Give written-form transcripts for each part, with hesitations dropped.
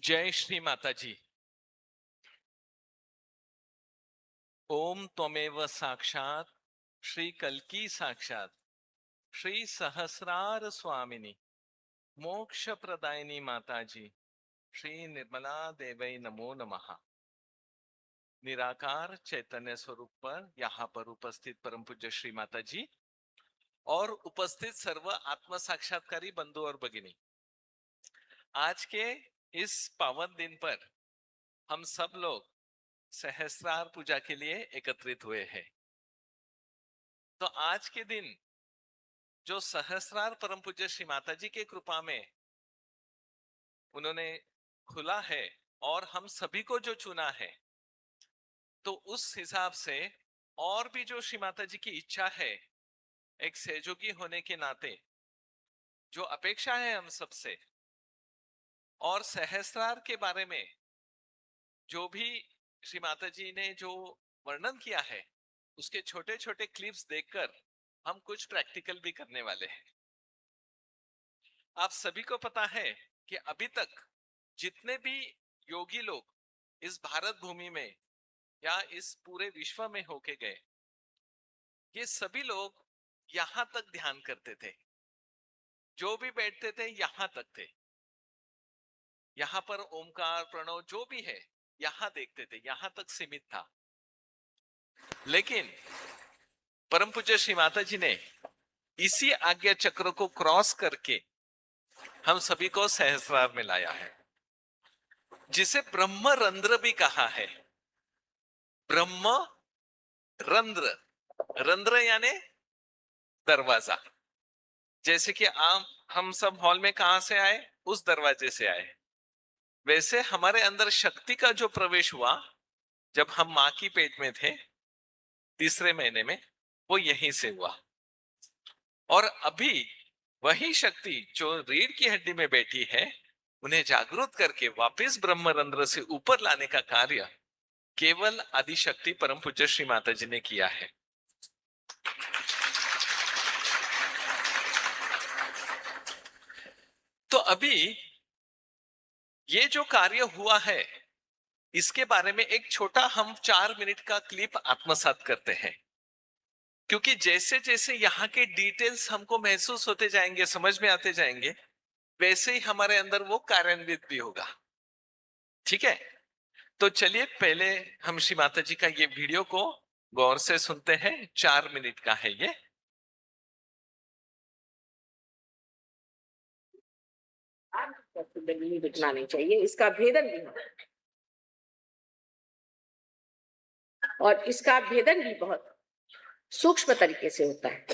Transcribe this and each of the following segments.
जय श्री माता जी। ओम त्वमेव साक्षात श्री कल्की साक्षात श्री सहस्रार स्वामिनी मोक्ष प्रदायिनी माता जी श्री निर्मला देवै नमो नमः। निराकार चैतन्य स्वरूप पर यहाँ पर उपस्थित परम पूज्य श्री माता जी और उपस्थित सर्व आत्म साक्षात्कारी बंधु और भगिनी, आज के इस पावन दिन पर हम सब लोग सहस्रार पूजा के लिए एकत्रित हुए हैं। तो आज के दिन जो सहस्रार परम पूज्य श्री माता जी के कृपा में उन्होंने खुला है और हम सभी को जो चुना है, तो उस हिसाब से और भी जो श्री माता जी की इच्छा है, एक सहयोगी होने के नाते जो अपेक्षा है हम सबसे, और सहस्रार के बारे में जो भी श्री माता जी ने जो वर्णन किया है, उसके छोटे छोटे क्लिप्स देखकर हम कुछ प्रैक्टिकल भी करने वाले हैं। आप सभी को पता है कि अभी तक जितने भी योगी लोग इस भारत भूमि में या इस पूरे विश्व में होके गए, ये सभी लोग यहां तक ध्यान करते थे। जो भी बैठते थे यहां तक थे, यहां पर ओमकार प्रणव जो भी है यहां देखते थे, यहां तक सीमित था। लेकिन परम पूज्य श्री माता जी ने इसी आज्ञा चक्र को क्रॉस करके हम सभी को सहस्रार में लाया है, जिसे ब्रह्म रंध्र भी कहा है। ब्रह्म रंध्र, रंध्र यानी दरवाजा। जैसे कि हम सब हॉल में कहां से आए, उस दरवाजे से आए, वैसे हमारे अंदर शक्ति का जो प्रवेश हुआ जब हम मां की पेट में थे तीसरे महीने में, वो यहीं से हुआ। और अभी वही शक्ति जो रीढ़ की हड्डी में बैठी है, उन्हें जागृत करके वापस ब्रह्मरंध्र से ऊपर लाने का कार्य केवल आदिशक्ति परम पूज्य श्री माता जी ने किया है। तो अभी ये जो कार्य हुआ है, इसके बारे में एक छोटा हम 4 मिनट का क्लिप आत्मसात करते हैं, क्योंकि जैसे जैसे यहाँ के डिटेल्स हमको महसूस होते जाएंगे, समझ में आते जाएंगे, वैसे ही हमारे अंदर वो कार्यान्वित भी होगा। ठीक है, तो चलिए पहले हम श्री माता जी का ये वीडियो को गौर से सुनते हैं। 4 मिनट का है ये। दिखना नहीं चाहिए, इसका भेदन भी होना, और इसका भेदन भी बहुत सूक्ष्म तरीके से होता है।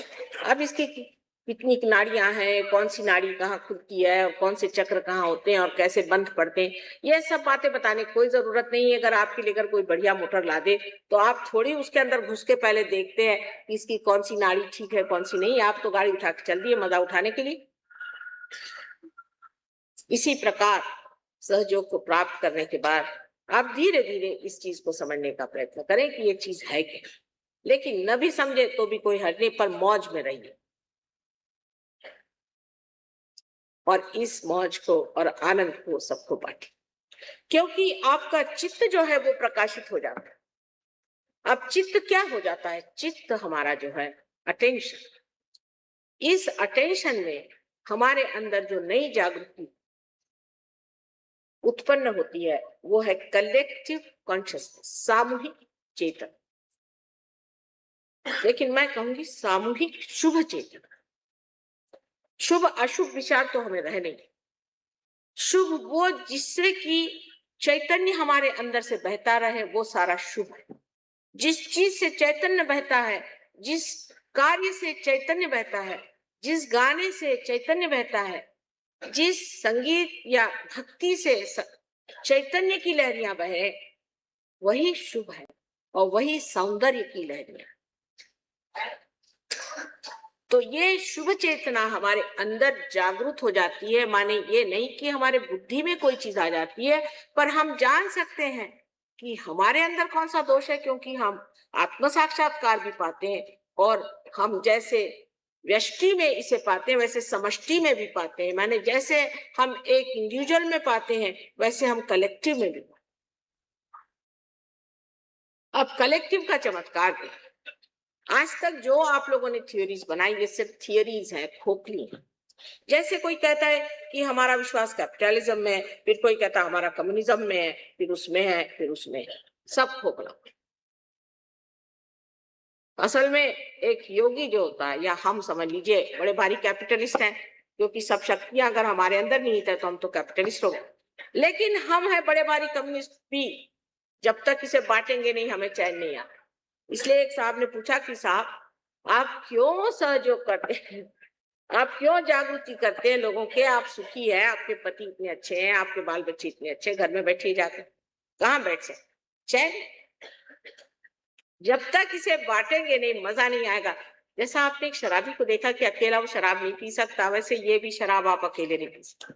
अब इसकी कितनी नाड़ियां हैं, कौन सी नाड़ी कहाँ खुलती है, और कौन से चक्र कहाँ होते हैं, और कैसे बंध पड़ते हैं, ये सब बातें बताने की कोई जरूरत नहीं है। अगर आपके लिए अगर कोई बढ़िया मोटर ला दे तो आप थोड़ी उसके अंदर घुस के पहले देखते हैं कि इसकी कौन सी नाड़ी ठीक है कौन सी नहीं। आप तो गाड़ी उठा के चल दिए मजा उठाने के लिए। इसी प्रकार सहयोग को प्राप्त करने के बाद आप धीरे धीरे इस चीज को समझने का प्रयत्न करें कि ये चीज है क्या। लेकिन न भी समझे तो भी कोई हट नहीं, पर मौज में रहिए और इस मौज को और आनंद को सबको बांटे, क्योंकि आपका चित्त जो है वो प्रकाशित हो जाता है। अब चित्त क्या हो जाता है? चित्त हमारा जो है अटेंशन, इस अटेंशन में हमारे अंदर जो नई जागृति उत्पन्न होती है वो है कलेक्टिव कॉन्शियसनेस, सामूहिक चेतन। लेकिन मैं कहूंगी सामूहिक शुभ चेतन। शुभ अशुभ विचार तो हमें रहे नहीं। शुभ वो जिससे कि चैतन्य हमारे अंदर से बहता रहे, वो सारा शुभ है। जिस चीज से चैतन्य बहता है, जिस कार्य से चैतन्य बहता है, जिस गाने से चैतन्य बहता है, जिस संगीत या भक्ति से चैतन्य की लहरियां बहे, वही शुभ है और वही सौंदर्य की लहरियां। तो ये शुभ चेतना हमारे अंदर जागृत हो जाती है। माने ये नहीं कि हमारे बुद्धि में कोई चीज आ जाती है, पर हम जान सकते हैं कि हमारे अंदर कौन सा दोष है, क्योंकि हम आत्म साक्षात्कार भी पाते हैं। और हम जैसे व्यष्टि में इसे पाते हैं वैसे समष्टि में भी पाते हैं, माने जैसे हम एक इंडिविजुअल में पाते हैं वैसे हम कलेक्टिव में भी पाते हैं। अब कलेक्टिव का चमत्कार देखिए। आज तक जो आप लोगों ने थियोरीज बनाई ये सिर्फ थियोरीज हैं, खोखली हैं। जैसे कोई कहता है कि हमारा विश्वास कैपिटलिज्म में है, फिर कोई कहता है हमारा कम्युनिज्म में है, फिर उसमें है, फिर उसमें है, सब खोखला। असल में एक योगी जो होता है, या हम समझ लीजिए बड़े भारी कैपिटलिस्ट हैं, क्योंकि सब शक्तियां अगर हमारे अंदर नहीं है तो हम तो कैपिटलिस्ट हो गए। लेकिन हम हैं बड़े भारी कम्युनिस्ट भी, जब तक इसे बांटेंगे नहीं हमें चैन नहीं आता। इसलिए एक साहब ने पूछा कि साहब आप क्यों सहयोग करते हैं, आप क्यों जागृति करते हैं लोगों के, आप सुखी है, आपके पति इतने अच्छे हैं, आपके बाल बच्चे इतने अच्छे, घर में बैठे जाते, कहाँ बैठ सकते चैन? जब तक इसे बांटेंगे नहीं मजा नहीं आएगा। जैसा आपने एक शराबी को देखा कि अकेला वो शराब नहीं पी सकता, वैसे ये भी शराब आप अकेले नहीं पी सकते,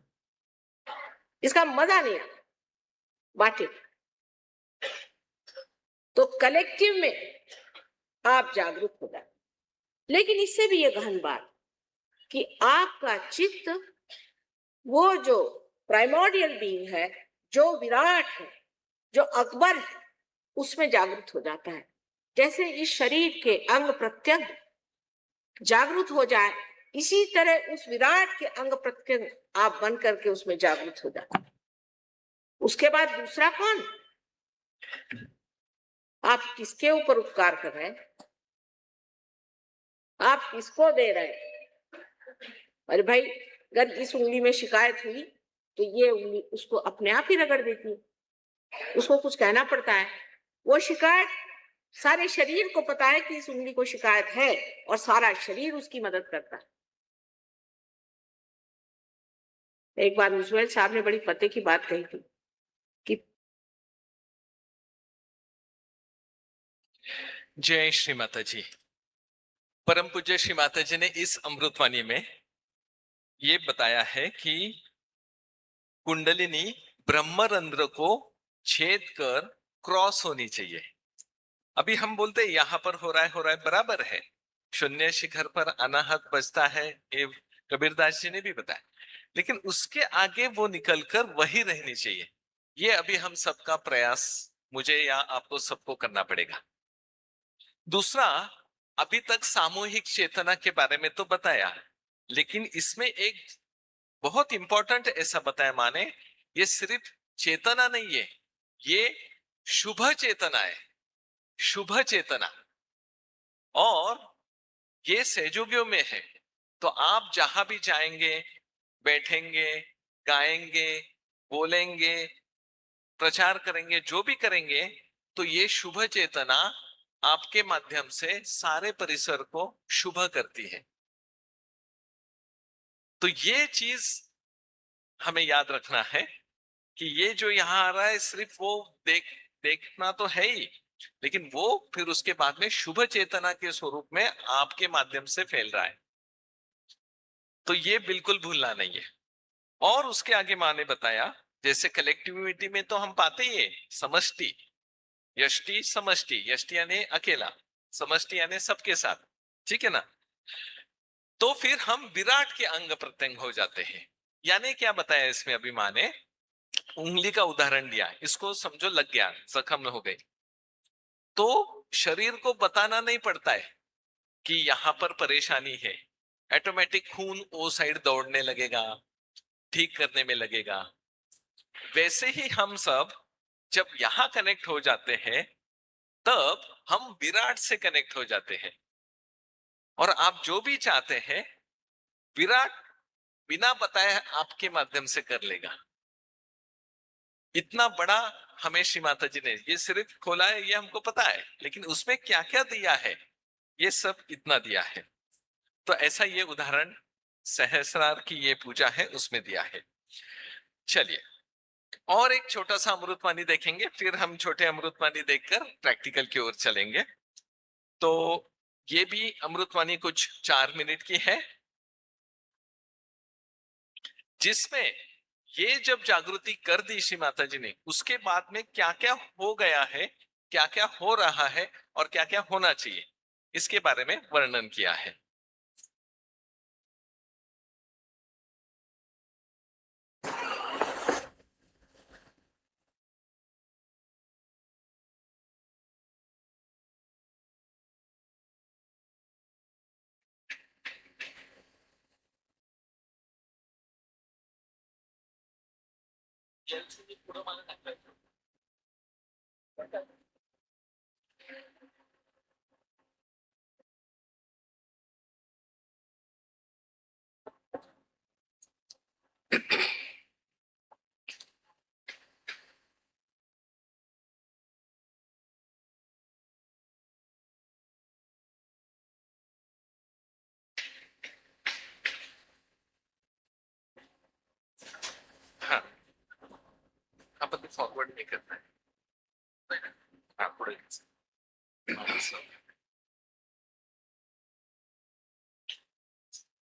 इसका मजा नहीं आता, बांटे। तो कलेक्टिव में आप जागरूक हो जाए। लेकिन इससे भी ये गहन बात कि आपका चित्त वो जो प्राइमोर्डियल बीइंग है, जो विराट है, जो अकबर है, उसमें जागृत हो जाता है। जैसे इस शरीर के अंग प्रत्यंग जागृत हो जाए, इसी तरह उस विराट के अंग प्रत्यंग आप बन करके उसमें जागृत हो जाए। उसके बाद दूसरा कौन? आप किसके ऊपर उपकार कर रहे हैं, आप किसको दे रहे हैं? अरे भाई, अगर इस उंगली में शिकायत हुई तो ये उंगली उसको अपने आप ही रगड़ देती है, उसको कुछ कहना पड़ता है। वो शिकायत सारे शरीर को पता है कि इस उंगली को शिकायत है, और सारा शरीर उसकी मदद करता है। एक बार रूजवेल्ट साहब ने बड़ी पते की बात कही थी कि जय श्री माता जी। परम पूज्य श्री माता जी ने इस अमृतवाणी में ये बताया है कि कुंडलिनी ब्रह्मरंध्र को छेद कर क्रॉस होनी चाहिए। अभी हम बोलते हैं यहां पर हो रहा है, बराबर है। शून्य शिखर पर अनाहत बजता है, ये कबीरदास जी ने भी बताया। लेकिन उसके आगे वो निकलकर वही रहनी चाहिए। ये अभी हम सबका प्रयास, मुझे या आपको सबको करना पड़ेगा। दूसरा, अभी तक सामूहिक चेतना के बारे में तो बताया, लेकिन इसमें एक बहुत इंपॉर्टेंट ऐसा बताया माने, ये सिर्फ चेतना नहीं है, ये शुभ चेतना है, शुभ चेतना। और ये सहयोगियों में है। तो आप जहां भी जाएंगे, बैठेंगे, गाएंगे, बोलेंगे, प्रचार करेंगे, जो भी करेंगे, तो ये शुभ चेतना आपके माध्यम से सारे परिसर को शुभ करती है। तो ये चीज हमें याद रखना है कि ये जो यहाँ आ रहा है सिर्फ वो देखना तो है ही, लेकिन वो फिर उसके बाद में शुभ चेतना के स्वरूप में आपके माध्यम से फैल रहा है। तो ये बिल्कुल भूलना नहीं है। और उसके आगे माँ ने बताया, जैसे कलेक्टिविटी में तो हम पाते ही है समष्टि, यष्टि समष्टि, यष्टि यानी अकेला, समष्टि यानी सबके साथ, ठीक है ना। तो फिर हम विराट के अंग प्रत्यंग हो जाते हैं। यानी क्या बताया इसमें अभी माँ ने, उंगली का उदाहरण दिया, इसको समझो लग गया, जख्म हो गई, तो शरीर को बताना नहीं पड़ता है कि यहां पर परेशानी है, ऑटोमेटिक खून वो साइड दौड़ने लगेगा, ठीक करने में लगेगा। वैसे ही हम सब जब यहां कनेक्ट हो जाते हैं, तब हम विराट से कनेक्ट हो जाते हैं, और आप जो भी चाहते हैं विराट बिना बताए आपके माध्यम से कर लेगा। इतना बड़ा हमें श्री माता जी ने ये सिर्फ खोला है, ये हमको पता है, लेकिन उसमें क्या क्या दिया है ये सब इतना दिया है। तो ऐसा ये उदाहरण सहस्रार की ये पूजा है उसमें दिया है। चलिए और एक छोटा सा अमृतवाणी देखेंगे, फिर हम छोटे अमृतवाणी देखकर प्रैक्टिकल की ओर चलेंगे। तो ये भी अमृतवाणी कुछ 4 मिनट की है, जिसमें ये जब जागृति कर दी श्री माता जी ने, उसके बाद में क्या क्या हो गया है, क्या क्या हो रहा है और क्या क्या होना चाहिए, इसके बारे में वर्णन किया है। हाँ, आपण ते फॉरवर्ड नाही करत आहे. हा, पुढे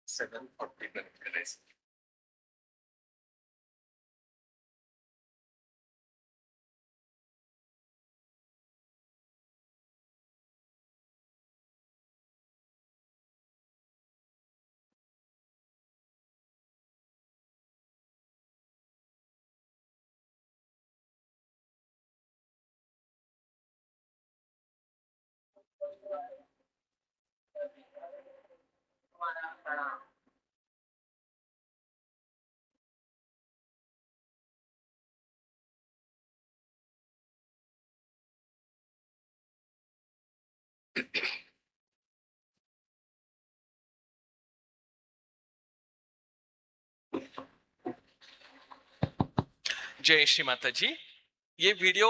740 पर्यंत करायचं. जय श्री माता जी। ये वीडियो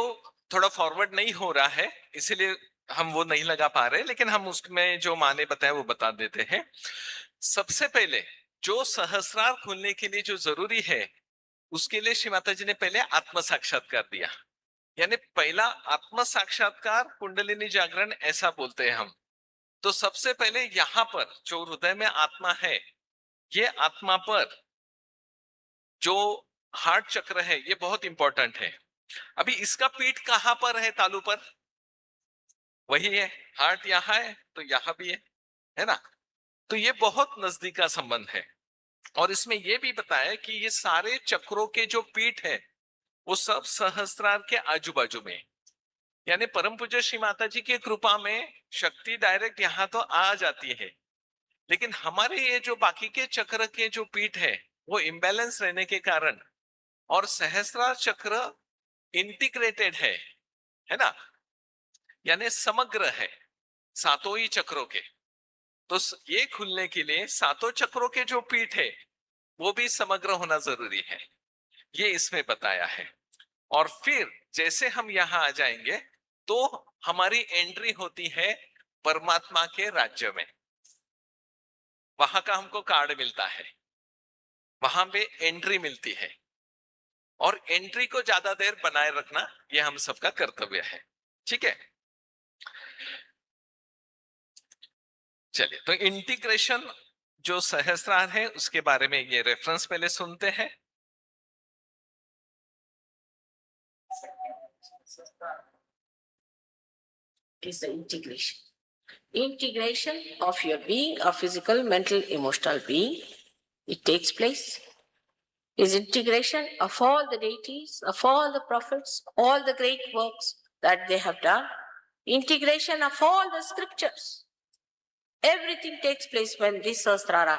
थोड़ा फॉरवर्ड नहीं हो रहा है, इसीलिए हम वो नहीं लगा पा रहे, लेकिन हम उसमें जो माने बताए वो बता देते हैं। सबसे पहले जो सहस्रार खोलने के लिए जो जरूरी है, उसके लिए श्री माता जी ने पहले आत्म साक्षात्कार दिया। यानी पहला आत्म साक्षात्कार कुंडलिनी जागरण ऐसा बोलते हैं हम। तो सबसे पहले यहां पर जो हृदय में आत्मा है, ये आत्मा पर जो हार्ट चक्र है, ये बहुत इंपॉर्टेंट है। अभी इसका पीठ कहां पर है तालू पर? वही है, हार्ट यहां है तो यहां भी है ना? तो ये बहुत नजदीक का संबंध है। और इसमें यह भी बताया कि ये सारे चक्रों के जो पीठ है, वो सब सहस्त्रार के आजू बाजू में। यानी परम पूज्य श्री माता जी की कृपा में शक्ति डायरेक्ट यहां तो आ जाती है, लेकिन हमारे ये जो बाकी के चक्र के जो पीठ है, वो इम्बैलेंस रहने के कारण, और सहस्त्रार चक्र इंटीग्रेटेड है ना, यानी समग्र है सातों ही चक्रों के। तो ये खुलने के लिए सातों चक्रों के जो पीठ है, वो भी समग्र होना जरूरी है, ये इसमें बताया है। और फिर जैसे हम यहां आ जाएंगे तो हमारी एंट्री होती है परमात्मा के राज्य में। वहां का हमको कार्ड मिलता है, वहां पे एंट्री मिलती है, और एंट्री को ज्यादा देर बनाए रखना ये हम सबका कर्तव्य है। ठीक है, चलिए तो इंटीग्रेशन जो सहस्रार है उसके बारे में ये रेफरेंस पहले सुनते हैं। Is the integration. Integration of your being, of physical, mental, emotional being, it takes place. Is integration of all the deities, of all the prophets, all the great works that they have done. Integration of all the scriptures. Everything takes place when this Sahasrara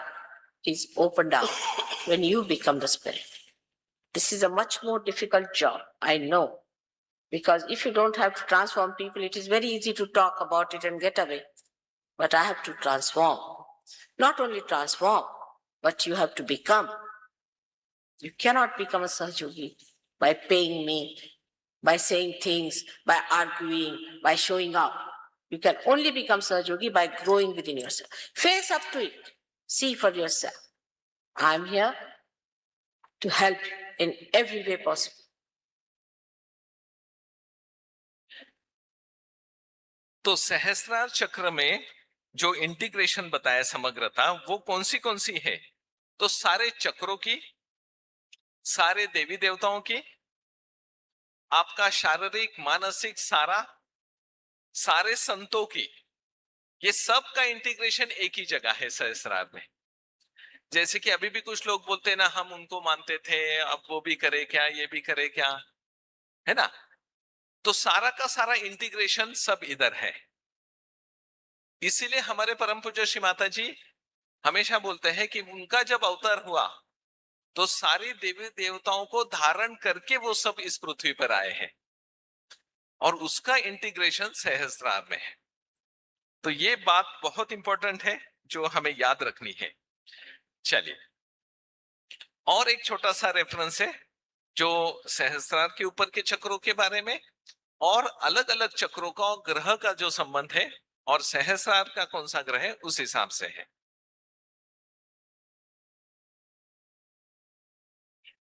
is opened up, when you become the spirit. This is a much more difficult job, I know. Because if you don't have to transform people, it is very easy to talk about it and get away. But I have to transform. Not only transform, but you have to become. You cannot become a Sahajogi by paying me, by saying things, by arguing, by showing up. You can only become Sahajogi by growing within yourself. Face up to it. See for yourself. I'm here to help in every way possible. तो सहस्रार चक्र में जो integration बताया समग्रता, वो कौन सी है? तो सारे चक्रों की, सारे देवी देवताओं की, आपका शारीरिक मानसिक सारे संतों की, ये सब का इंटीग्रेशन एक ही जगह है सहस्रार में। जैसे कि अभी भी कुछ लोग बोलते हैं ना, हम उनको मानते थे, अब वो भी करे क्या, ये भी करे क्या, है ना। तो सारा का सारा इंटीग्रेशन सब इधर है। इसीलिए हमारे परम पूज्य श्री माता जी हमेशा बोलते हैं कि उनका जब अवतार हुआ तो सारी देवी देवताओं को धारण करके वो सब इस पृथ्वी पर आए हैं, और उसका इंटीग्रेशन सहस्त्रार में है। तो ये बात बहुत इंपॉर्टेंट है जो हमें याद रखनी है। चलिए, और एक छोटा सा रेफरेंस है जो सहस्त्रार के ऊपर के चक्रों के बारे में, और अलग अलग चक्रों का और ग्रह का जो संबंध है, और सहस्रार का कौन सा ग्रह है उस हिसाब से है।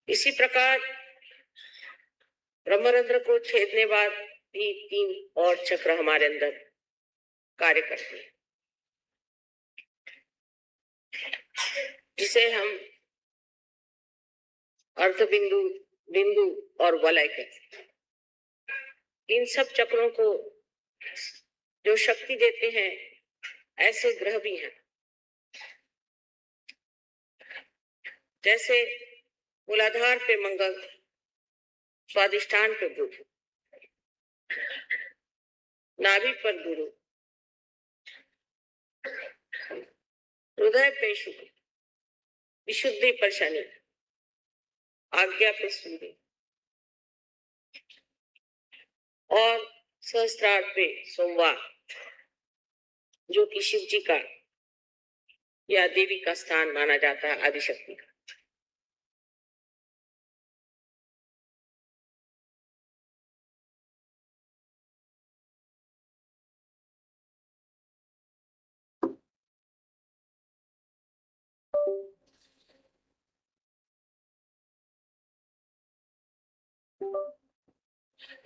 इसी प्रकार ब्रह्मरंध्र को छेदने बाद भी 3 और चक्र हमारे अंदर कार्य करते हैं, जिसे हम अर्ध बिंदु, बिंदु और वलय कहते हैं। इन सब चक्रों को जो शक्ति देते हैं ऐसे ग्रह भी हैं, जैसे मूलाधार पे मंगल, स्वादिष्ठान पे बुध, नाभि पर गुरु, हृदय पे शुक्र, विशुद्धि पर शनि, आज्ञा पे सूर्य और सहस्त्रार पे सोमवार, जो कि शिव जी का या देवी का स्थान माना जाता है, आदिशक्ति का।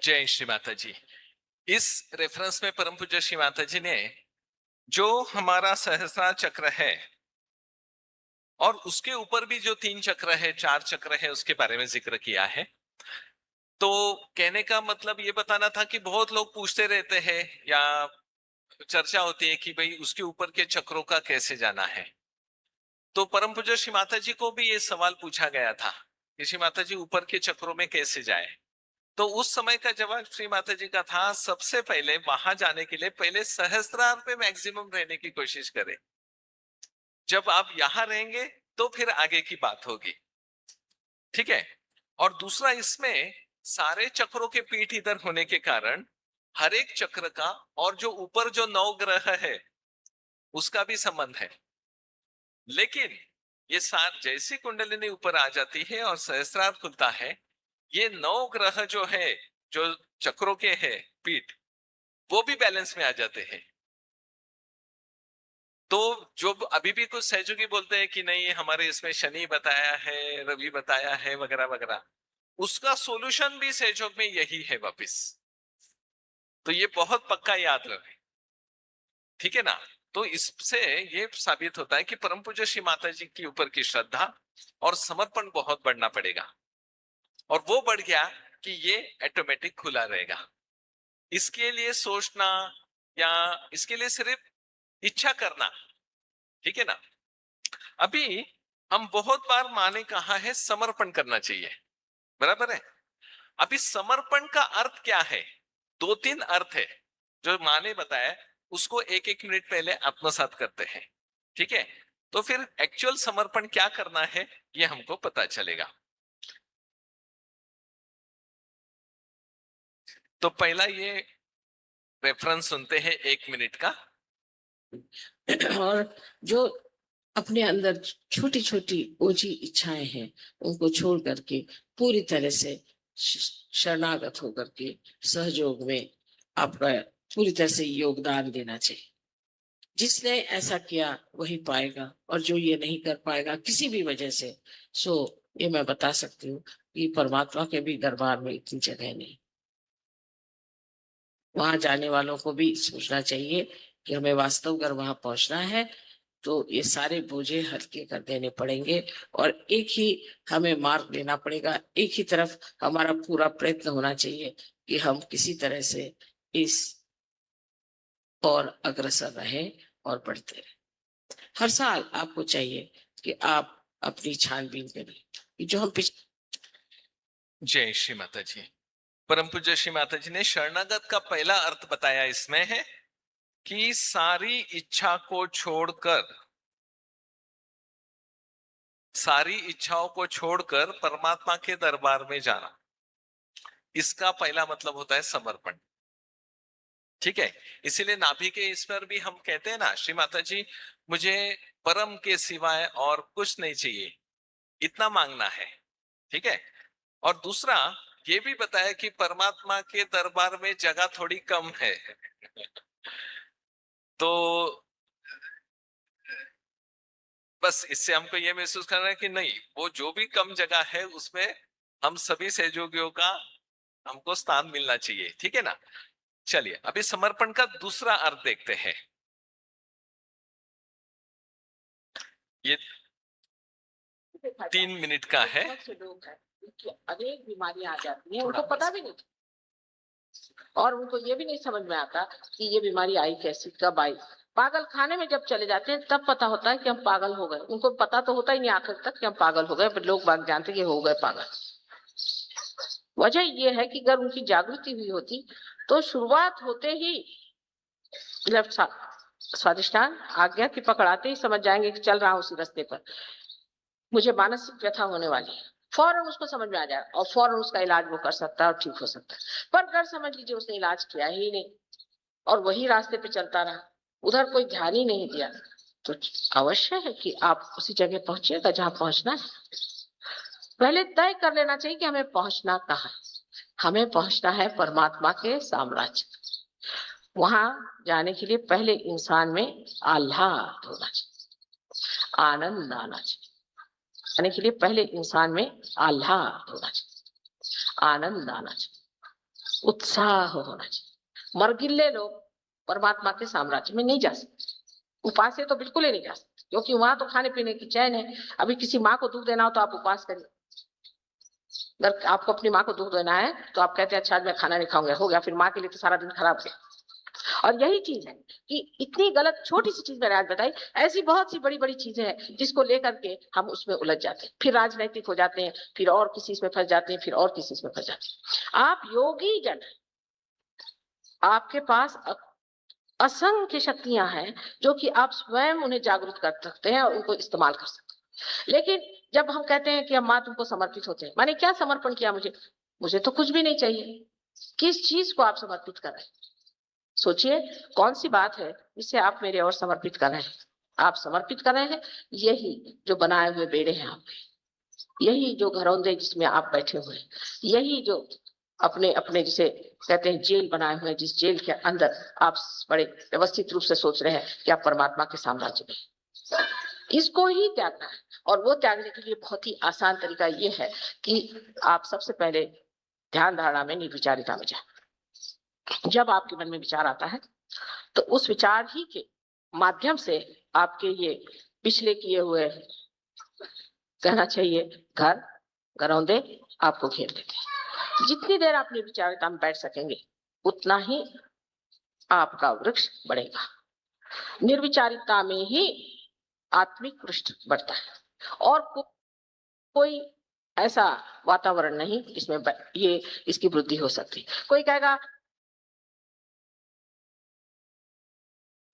जय श्री माता जी। इस रेफरेंस में परम पूज्य श्री माता जी ने जो हमारा सहस्रार चक्र है और उसके ऊपर भी जो 3 चक्र है, 4 चक्र है, उसके बारे में जिक्र किया है। तो कहने का मतलब ये बताना था कि बहुत लोग पूछते रहते हैं या चर्चा होती है कि भाई उसके ऊपर के चक्रों का कैसे जाना है। तो परम पूज्य श्री माता जी को भी ये सवाल पूछा गया था कि श्री माता जी ऊपर के चक्रों में कैसे जाए। तो उस समय का जवाब श्री माता जी का था, सबसे पहले वहां जाने के लिए पहले सहस्त्रार पे मैक्सिमम रहने की कोशिश करें। जब आप यहां रहेंगे तो फिर आगे की बात होगी, ठीक है। और दूसरा, इसमें सारे चक्रों के पीठ इधर होने के कारण हर एक चक्र का और जो ऊपर जो 9 ग्रह है उसका भी संबंध है। लेकिन ये सात जैसी कुंडलिनी ऊपर आ जाती है और सहस्त्रार खुलता है, ये 9 ग्रह जो है, जो चक्रों के है पीठ, वो भी बैलेंस में आ जाते हैं। तो जो अभी भी कुछ सहयोगी बोलते हैं कि नहीं हमारे इसमें शनि बताया है, रवि बताया है, वगैरह वगैरह, उसका सॉल्यूशन भी सहयोग में यही है वापिस। तो ये बहुत पक्का याद रखें, ठीक है ना। तो इससे ये साबित होता है कि परम पूज्य श्री माता जी के ऊपर की श्रद्धा और समर्पण बहुत बढ़ना पड़ेगा, और वो बढ़ गया कि ये ऑटोमेटिक खुला रहेगा। इसके लिए सोचना या इसके लिए सिर्फ इच्छा करना, ठीक है ना। अभी हम बहुत बार माँ ने कहा है समर्पण करना चाहिए, बराबर है। अभी समर्पण का अर्थ क्या है? 2-3 अर्थ है जो माँ ने बताया, उसको 1-1 मिनट पहले आत्मसात करते हैं, ठीक है। तो फिर एक्चुअल समर्पण क्या करना है ये हमको पता चलेगा। तो पहला ये रेफरेंस सुनते हैं 1 मिनट का। और जो अपने अंदर छोटी छोटी ओझी इच्छाएं हैं उनको छोड़ करके पूरी तरह से शरणागत होकर के सहयोग में आपका पूरी तरह से योगदान देना चाहिए। जिसने ऐसा किया वही पाएगा, और जो ये नहीं कर पाएगा किसी भी वजह से, सो ये मैं बता सकती हूँ कि परमात्मा के भी दरबार में इतनी जगह नहीं। वहां जाने वालों को भी सोचना चाहिए कि हमें वास्तव अगर वहां पहुंचना है तो ये सारे बोझे हल्के कर देने पड़ेंगे, और एक ही हमें मार्ग लेना पड़ेगा। एक ही तरफ हमारा पूरा प्रयत्न होना चाहिए कि हम किसी तरह से इस और अग्रसर रहें और बढ़ते रहें। हर साल आपको चाहिए कि आप अपनी छानबीन करें कि जो हम जय श्री माता जी। परम पूज्य श्री माता जी ने शरणागत का पहला अर्थ बताया इसमें है कि सारी इच्छा को छोड़कर, सारी इच्छाओं को छोड़कर परमात्मा के दरबार में जाना, इसका पहला मतलब होता है समर्पण। ठीक है, इसीलिए नाभि के इस पर भी हम कहते हैं ना, श्री माता जी मुझे परम के सिवाय और कुछ नहीं चाहिए, इतना मांगना है। ठीक है, और दूसरा ये भी बताया कि परमात्मा के दरबार में जगह थोड़ी कम है तो बस इससे हमको ये महसूस करना है कि नहीं, वो जो भी कम जगह है उसमें हम सभी सहयोगियों का हमको स्थान मिलना चाहिए। ठीक है ना। चलिए अभी समर्पण का दूसरा अर्थ देखते हैं। ये 3 मिनट का है। बहुत से लोग हैं उनकी अनेक बीमारियां आ जाती हैं, उनको पता भी नहीं और उनको ये भी नहीं समझ में आता कि ये बीमारी आई कैसी, कब आई। पागल खाने में जब चले जाते हैं तब पता होता है कि हम पागल हो गए। उनको पता तो होता ही नहीं आखिर तक कि हम पागल हो गए, पर लोग बाग जानते कि हो गए पागल। वजह ये है कि अगर उनकी जागृति हुई होती तो शुरुआत होते ही लेफ्ट स्वादिष्टान आज्ञा की पकड़ाते ही समझ जाएंगे कि चल रहा हूं उसी रास्ते पर, मुझे मानसिक व्यथा होने वाली है। फौरन उसको समझ में आ जाए और फौरन उसका इलाज वो कर सकता है और ठीक हो सकता है। पर अगर समझ लीजिए उसने इलाज किया ही नहीं और वही रास्ते पे चलता रहा, उधर कोई ध्यान ही नहीं दिया, तो अवश्य है कि आप उसी जगह पहुंचिएगा जहां पहुंचना है। पहले तय कर लेना चाहिए कि हमें पहुंचना कहाँ। हमें पहुंचना है परमात्मा के साम्राज्य। वहां जाने के लिए पहले इंसान में आह्लाद होना चाहिए, आनंद आना चाहिए। जाने के लिए पहले इंसान में आह्लाद होना चाहिए, आनंद आना चाहिए, उत्साह होना चाहिए। मरगिल्ले लोग परमात्मा के साम्राज्य में नहीं जा सकते, उपास से तो बिल्कुल ही नहीं जा सकते, क्योंकि वहां तो खाने पीने की चैन है। अभी किसी माँ को दूध देना हो तो आप उपास करिए। अगर आपको अपनी माँ को दूध देना है तो आप कहते हैं अच्छा आज मैं खाना नहीं खाऊंगा, हो गया, फिर माँ के लिए तो सारा दिन खराब गया। और यही चीज है कि इतनी गलत छोटी सी चीज मैंने आज बताई, ऐसी बहुत सी बड़ी बड़ी चीजें हैं जिसको लेकर के हम उसमें उलझ जाते हैं, फिर राजनीतिक हो जाते हैं, फिर और किसी इसमें फंस जाते हैं, फिर और किसी इसमें फंस जाते हैं। आप योगी जन, आपके पास असंख्य शक्तियां हैं जो कि आप स्वयं उन्हें जागरूक कर सकते हैं और उनको इस्तेमाल कर सकते हैं। लेकिन जब हम कहते हैं कि हम माँ तुमको समर्पित होते हैं, माने क्या समर्पण किया? मुझे तो कुछ भी नहीं चाहिए। किस चीज को आप समर्पित कर रहे हैं? सोचिए कौन सी बात है जिसे आप मेरे और समर्पित कर रहे हैं। आप समर्पित कर रहे हैं यही जो बनाए हुए बेड़े हैं आपके, यही जो घरौंदे जिसमें आप बैठे हुए हैं, यही जो अपने अपने जिसे कहते हैं जेल बनाए हुए हैं, जिस जेल के अंदर आप बड़े व्यवस्थित रूप से सोच रहे हैं कि आप परमात्मा के साम्राज्य में, इसको ही त्यागना है। और वो त्यागने के लिए बहुत ही आसान तरीका ये है कि आप सबसे पहले ध्यान धारणा में निर्विचारिता में जाए। जब आपके मन में विचार आता है तो उस विचार ही के माध्यम से आपके ये पिछले किए हुए, कहना चाहिए घर घरौंदे आपको घेर लेते हैं। जितनी देर आप निर्विचारिता में बैठ सकेंगे उतना ही आपका वृक्ष बढ़ेगा। निर्विचारिता में ही आत्मिक पृष्ठ बढ़ता है और कोई ऐसा वातावरण नहीं जिसमें ये इसकी वृद्धि हो सकती। कोई कहेगा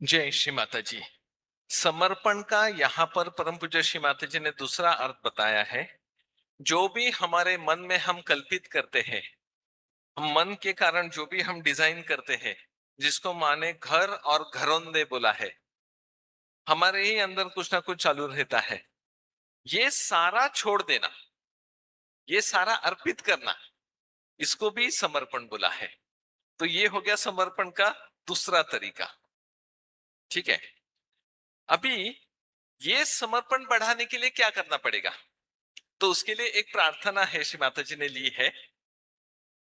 जय श्री माता जी। समर्पण का यहाँ पर परम पूज्य श्री माता जी ने दूसरा अर्थ बताया है। जो भी हमारे मन में हम कल्पित करते हैं, हम मन के कारण जो भी हम डिजाइन करते हैं, जिसको माने घर और घरौंदे बोला है, हमारे ही अंदर कुछ ना कुछ चालू रहता है। ये सारा छोड़ देना, ये सारा अर्पित करना, इसको भी समर्पण बोला है। तो ये हो गया समर्पण का दूसरा तरीका। ठीक है, अभी ये समर्पण बढ़ाने के लिए क्या करना पड़ेगा? तो उसके लिए एक प्रार्थना है श्री माता जी ने ली है,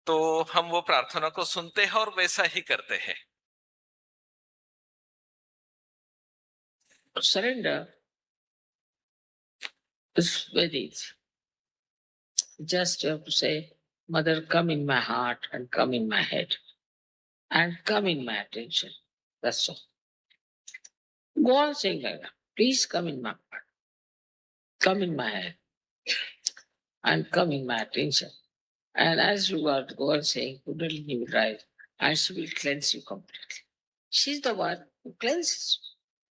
तो हम वो प्रार्थना को सुनते हैं और वैसा ही करते हैं। surrender is very easy. Just you have to say, Mother, come in my heart and come in my head and come in my attention. That's all. Go on saying like that. Please come in my heart. come in my head and come in my attention. And as you are God saying, Kundalini will rise and she will cleanse you completely. She's the one who cleanses you.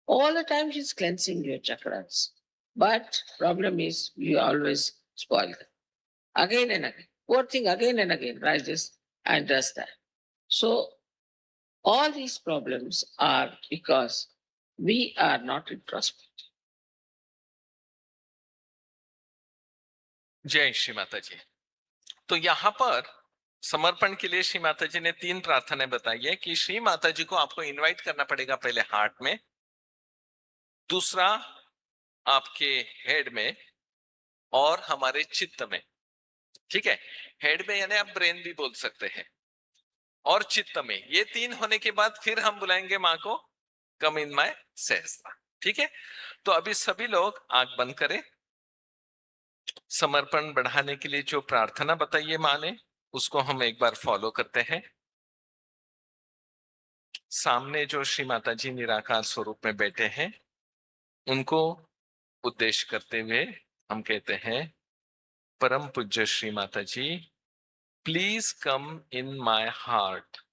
All the time she's cleansing your chakras. But problem is you always spoil them. Again and again. Poor thing again and again rises and does that. So all these problems are because we are not introspective. जय श्री माता जी। तो यहाँ पर समर्पण के लिए श्री माता जी ने 3 प्रार्थनाएं बताई है कि श्री माता जी को आपको इनवाइट करना पड़ेगा, पहले हार्ट में, दूसरा आपके हेड में और हमारे चित्त में। ठीक है, हेड में यानी आप ब्रेन भी बोल सकते हैं, और चित्त में। ये 3 होने के बाद फिर हम बुलाएंगे माँ को कम इन माय सहस्त्र। ठीक है, तो अभी सभी लोग आंख बंद करें। समर्पण बढ़ाने के लिए जो प्रार्थना बताई है माँ ने, उसको हम एक बार फॉलो करते हैं। सामने जो श्री माता जी निराकार स्वरूप में बैठे हैं, उनको उद्देश्य करते हुए हम कहते हैं, परम पूज्य श्री माता जी, please come in my heart.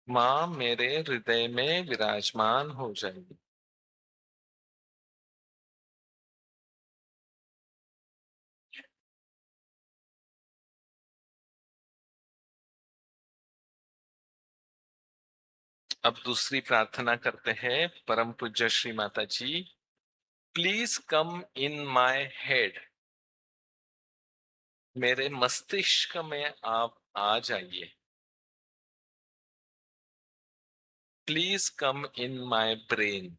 माँ मेरे हृदय में विराजमान हो जाएगी। अब दूसरी प्रार्थना करते हैं, परम पूज्य श्री माता जी, please come in my head. मेरे मस्तिष्क में आप आ जाइए। Please come in my brain.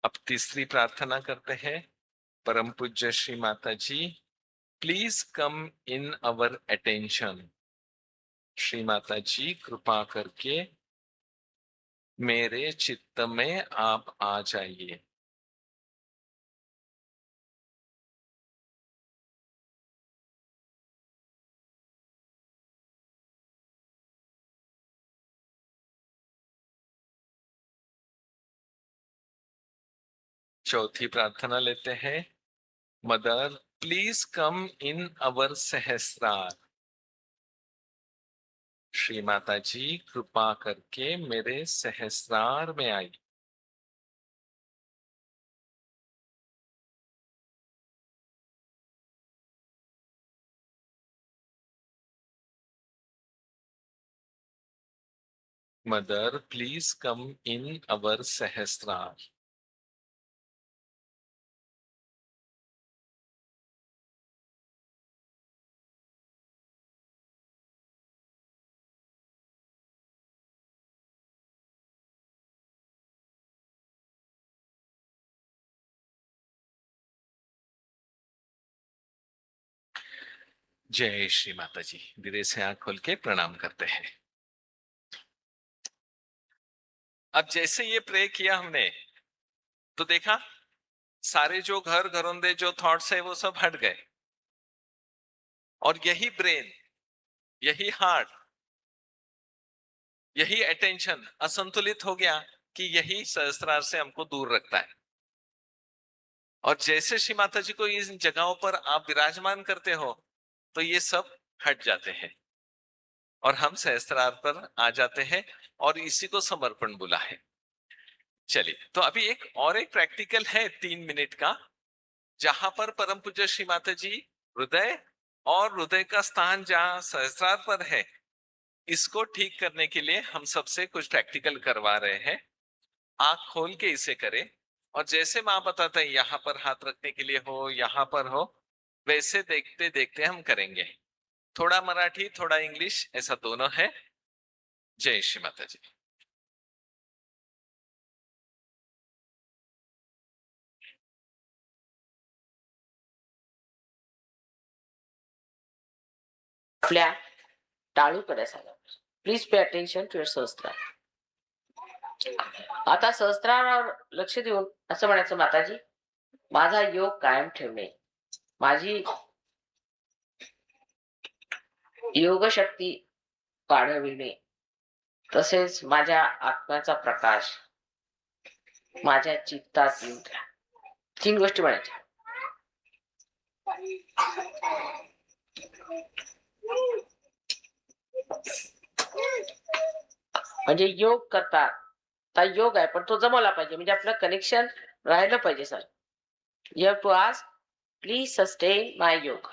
अब तीसरी प्रार्थना करते हैं, परम पूज्य श्री माता जी, please come in our attention. Shri माता जी कृपा करके मेरे चित्त में आप आ जाइए। चौथी प्रार्थना लेते हैं, मदर प्लीज कम इन अवर सहस्रार। श्री माता जी कृपा करके मेरे सहस्रार में आई। मदर प्लीज कम इन अवर सहस्रार। जय श्री माता जी। धीरे से आंख खोल के प्रणाम करते हैं। अब जैसे ये प्रे किया हमने, तो देखा सारे जो घरोंदे जो थॉट्स है वो सब हट गए, और यही ब्रेन, यही हार्ट, यही अटेंशन असंतुलित हो गया कि यही सहस्त्रार से हमको दूर रखता है। और जैसे श्री माता जी को इन जगहों पर आप विराजमान करते हो, तो ये सब हट जाते हैं और हम सहस्त्रार पर आ जाते हैं, और इसी को समर्पण बोला है। चलिए, तो अभी एक प्रैक्टिकल है 3 मिनट का, जहां पर परम पूज्य श्री माता जी हृदय और हृदय का स्थान जहां सहस्त्रार पर है, इसको ठीक करने के लिए हम सबसे कुछ प्रैक्टिकल करवा रहे हैं। आंख खोल के इसे करें, और जैसे माँ बताता है यहाँ पर हाथ रखने के लिए हो, यहाँ पर हो, वैसे देखते देखते हम करेंगे। थोड़ा मराठी थोड़ा इंग्लिश ऐसा दोनों है। जय श्री माता जी। आपल्या टाळूकडे सांगा. Please pay attention to your sahasrara. आता सहस्त्रावर लक्ष देऊन असं म्हणायचं, माताजी माझा योग कायम ठेवणे, माझी योग शक्ती वाढविणे, तसेच माझ्या आत्म्याचा प्रकाश माझ्या चित्तात येऊ द्या. 3 गोष्टी म्हणायच्या. म्हणजे योग करतात, हा योग आहे पण तो जमवला पाहिजे, म्हणजे आपलं कनेक्शन राहिलं पाहिजे. Sir, you have to ask, please sustain my योग.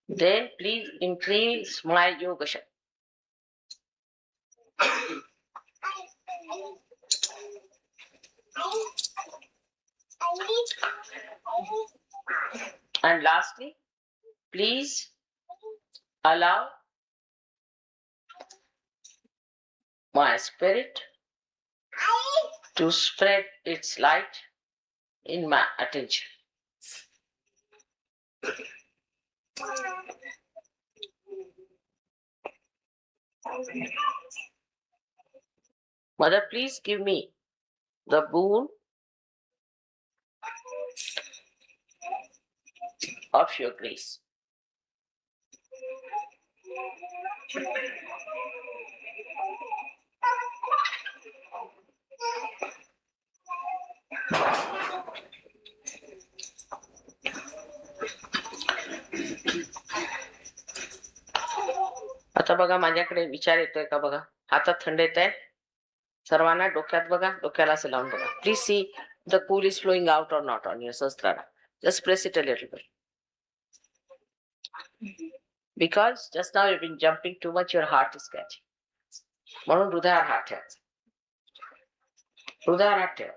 Then please increase my yoga Shakti. And lastly, please allow my spirit to spread its light in my attention. Mother, please give me the boon of your grace. आता बघा, माझ्याकडे विचार येतोय का बघा. हातात थंड येत आहे सर्वांना. डोक्यात बघा, डोक्याला असं लावून बघा. Please see the cool is flowing out or not on your sahasrara. Just press it a little bit. Because just now you've been jumping too much, your heart is catching. म्हणून हृदयावर हात ठेवायचा. हृदयावर हात ठेवा.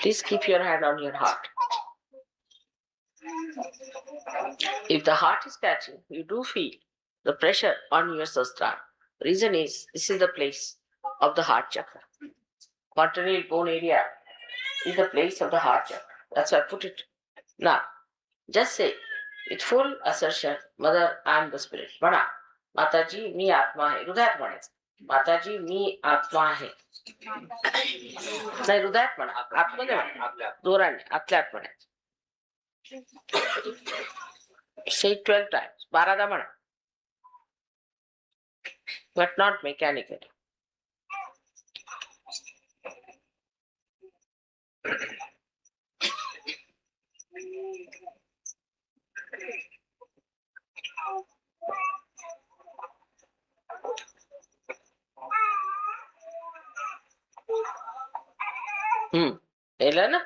Please keep your hand on your heart. If the heart is catching, you do feel the pressure on your sahasrara. Reason is, this is the place of the heart chakra. Quaternary bone area is the place of the heart chakra. That's why I put it. Now, just say with full assertion, Mother, I am the spirit. म्हणा, माताजी मी आत्मा आहे. हृदयात म्हणायचं. माताजी मी आत्मा आहे. नाही, हृदयात म्हणा. आतमध्ये म्हणा. जोराने आतल्यात म्हणायचं. Say 12 times. 12दा म्हणा. But not mechanically. येलं ना?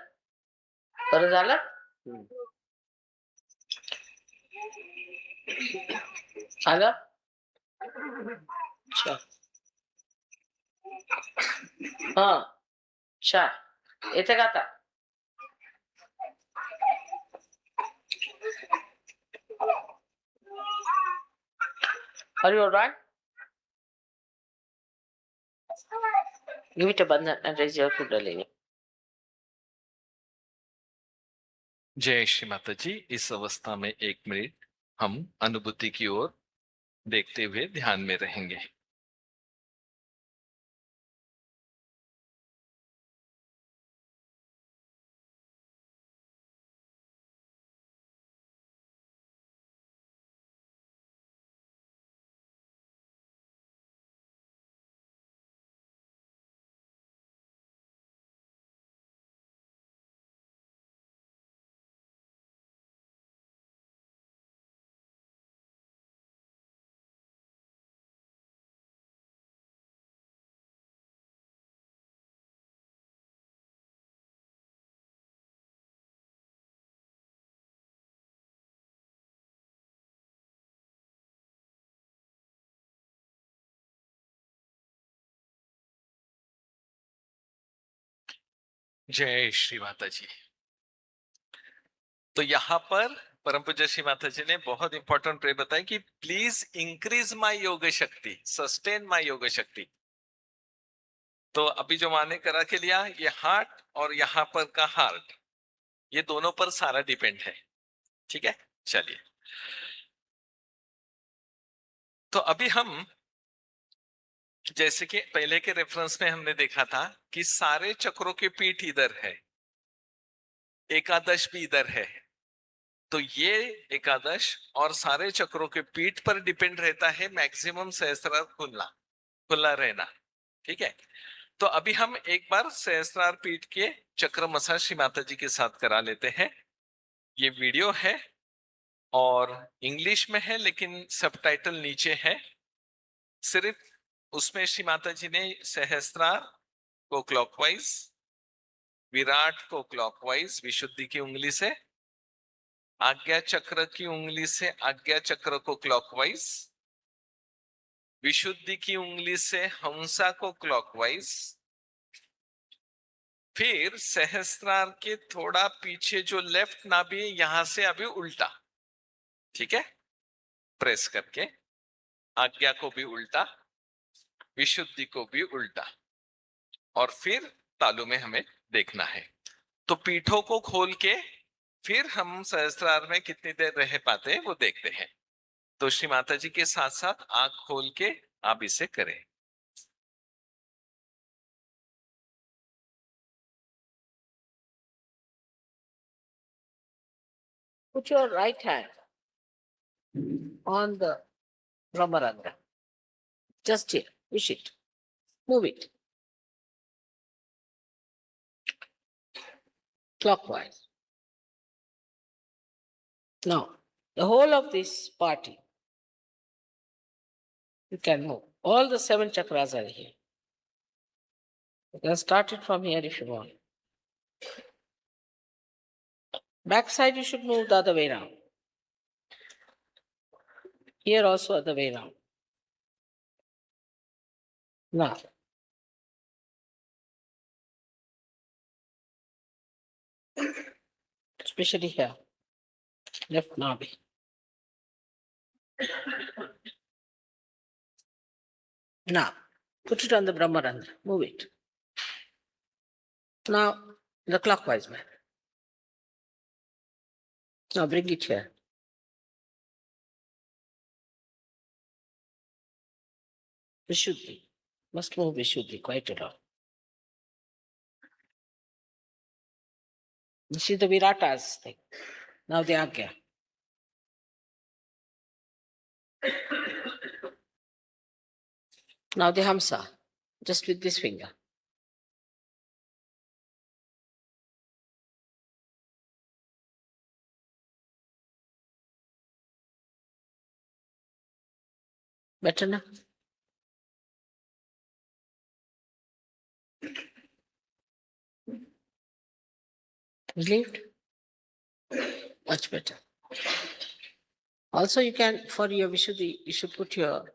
बरं झालं? आलं? अच्छा. हा, छान. येते का आता? Are you all right? Give it a bandhan and raise your kundalini. जय श्री माता जी. इस अवस्था में 1 मिनट हम अनुभूति की ओर देखते हुए ध्यान में रहेंगे. जय श्री माता जी. तो यहाँ पर परम पूज्य श्री माता जी ने बहुत इंपॉर्टेंट प्रे बताया कि प्लीज इंक्रीज माय योग शक्ति, सस्टेन माय योग शक्ति. तो अभी जो माने करा के लिया, ये हार्ट और यहाँ पर का हार्ट, ये दोनों पर सारा डिपेंड है. ठीक है, चलिए. तो अभी हम जैसे कि पहले के रेफरेंस में हमने देखा था कि सारे चक्रों की पीठ इधर है, एकादश भी इधर है, तो ये एकादश और सारे चक्रों के पीठ पर डिपेंड रहता है मैक्सिमम सहस्त्रार खुला रहना। ठीक है, तो अभी हम एक बार सहस्त्रार पीठ के चक्र मसाज श्री माता जी के साथ करा लेते हैं। ये वीडियो है और इंग्लिश में है, लेकिन सबटाइटल नीचे है। सिर्फ उसमें श्री माता जी ने सहस्त्रार को क्लॉकवाइज, विराट को क्लॉकवाइज विशुद्धि की उंगली से, आज्ञा चक्र की उंगली से आज्ञा चक्र को क्लॉकवाइज, विशुद्धि की उंगली से हंसा को क्लॉकवाइज, फिर सहस्त्रार के थोड़ा पीछे जो लेफ्ट नाभि यहां से अभी उल्टा, ठीक है, प्रेस करके आज्ञा को भी उल्टा, विशुद्धि को भी उल्टा, और फिर तालु में हमें देखना है। तो पीठों को खोल के फिर हम सहस्त्रार में कितनी देर रह पाते हैं वो देखते हैं। तो श्री माता जी के साथ साथ आंख खोल के आप इसे करें। Put your right hand on the Brahmarandra. Just here. Push it. Move it. Clockwise. Now, the whole of this party, you can move. All the 7 chakras are here. You can start it from here if you want. Back side, you should move the other way around. Here also other way around. Now, especially here, left nabi. Now, put it on the Brahmarandra. Move it. Now, the clockwise manner. Now, bring it here. Vishuddhi. Must move Vishuddhi quite a lot. This is the Viratas thing. Now the Agya. Now the Hamsa, just with this finger. Better now? Relieved? Much better. Also, you can, for your Vishuddhi, you should put your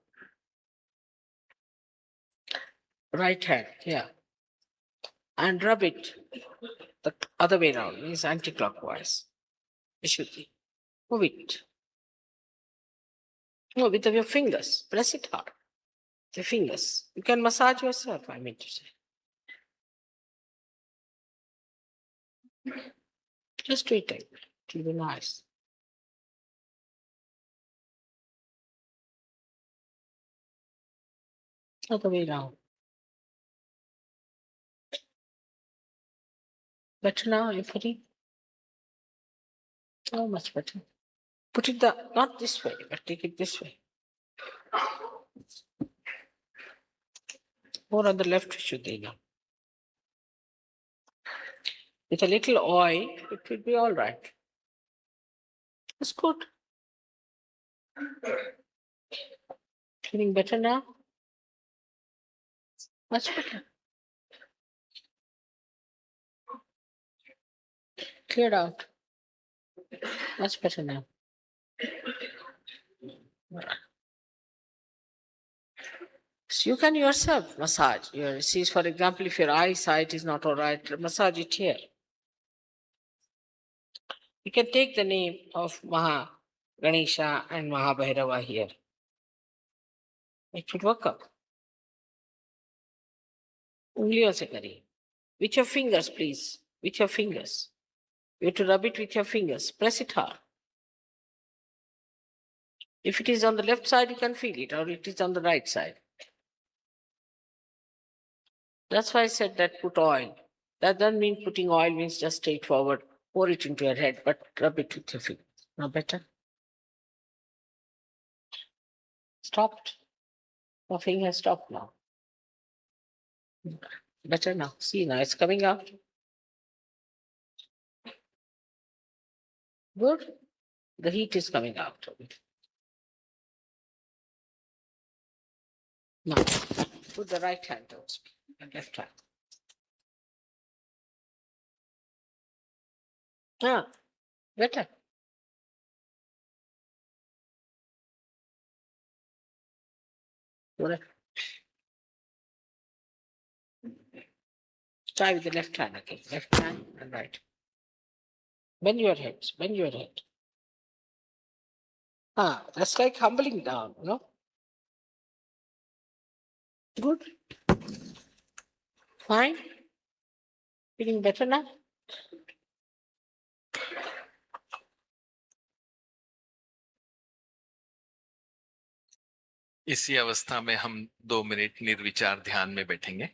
right hand here and rub it the other way around, means anti-clockwise. Vishuddhi. Move it. No, with your fingers. Press it hard. The fingers. You can massage yourself, I mean to say. Just do it like that. It will be nice. Other way around. Better now, you're putting. Oh, much better. Put it not this way, but take it this way. More on the left Vishuddhi now. With a little oil, it will be all right. That's good. Feeling better now? Much better. Cleared out. Much better now. So you can yourself massage your, see, for example, if your eyesight is not all right, massage it here. You can take the name of Maha Ganesha and Maha Bhairava here. It will work out. Ungliyon se kariye. With your fingers, please. With your fingers. You have to rub it with your fingers. Press it hard. If it is on the left side, you can feel it, or it is on the right side. That's why I said that put oil. That doesn't mean putting oil means just straightforward, pour it into your head, but rub it with your feet. Now better? Stopped. Coughing has stopped now. Better now. See, now it's coming out. Good. The heat is coming out of it. Now, put the right hand towards me, and left hand. Ah, better. Correct. Try with the left hand again. Left hand and right. Bend your head. Bend your head. Ah, that's like humbling down, no? Good. Fine. Feeling better now? इसी अवस्था में हम 2 minute निर्विचार ध्यान में बैठेंगे।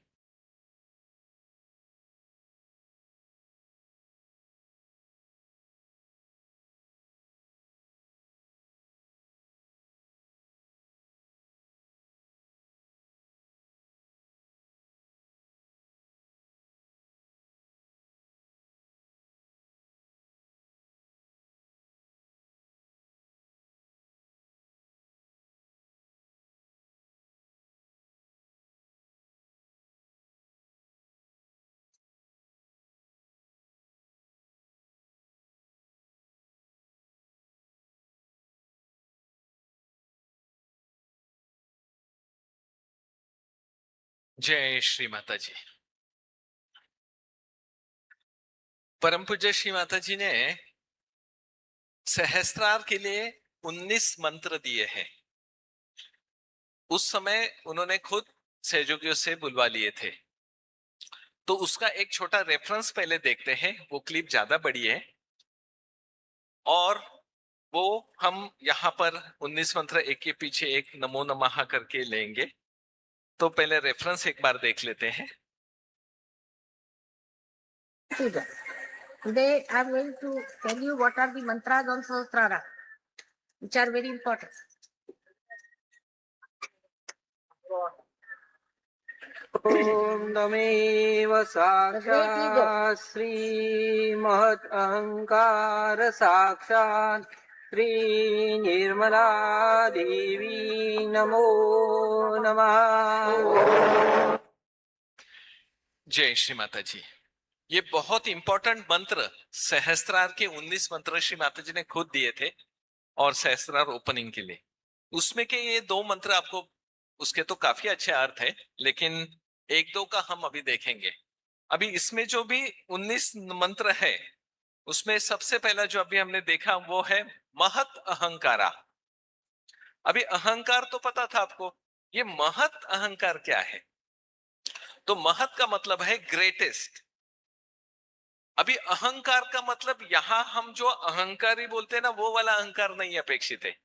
जय श्री माता जी। परम पूज्य श्री माता जी ने सहस्त्रार के लिए 19 मंत्र दिए हैं। उस समय उन्होंने खुद सहयोगियों से बुलवा लिए थे, तो उसका एक छोटा रेफरेंस पहले देखते हैं। वो क्लिप ज्यादा बड़ी है और वो हम यहाँ पर 19 मंत्र एक के पीछे एक नमो नमः करके लेंगे। तो पहले रेफरेंस एक बार देख लेते हैं। Today I am going to tell you what are the mantras on Sahasrara, which are very important. ओम नमेव साक्षात् श्री महत् अहंकार साक्षात् श्री निर्मला देवी नमो नमः। जय श्री माता जी। ये बहुत इंपॉर्टेंट मंत्र सहस्त्रार के 19 मंत्र श्री माता जी ने खुद दिए थे और सहस्त्रार ओपनिंग के लिए। उसमें के ये 2 मंत्र आपको, उसके तो काफी अच्छे अर्थ है, लेकिन 1-2 का हम अभी देखेंगे। अभी इसमें जो भी 19 मंत्र है उसमें सबसे पहला जो अभी हमने देखा वो है महत अहंकारा। अभी अहंकार तो पता था आपको, ये महत अहंकार क्या है? तो महत का मतलब है ग्रेटेस्ट। अभी अहंकार का मतलब यहां हम जो अहंकारी बोलते हैं ना, वो वाला अहंकार नहीं अपेक्षित है।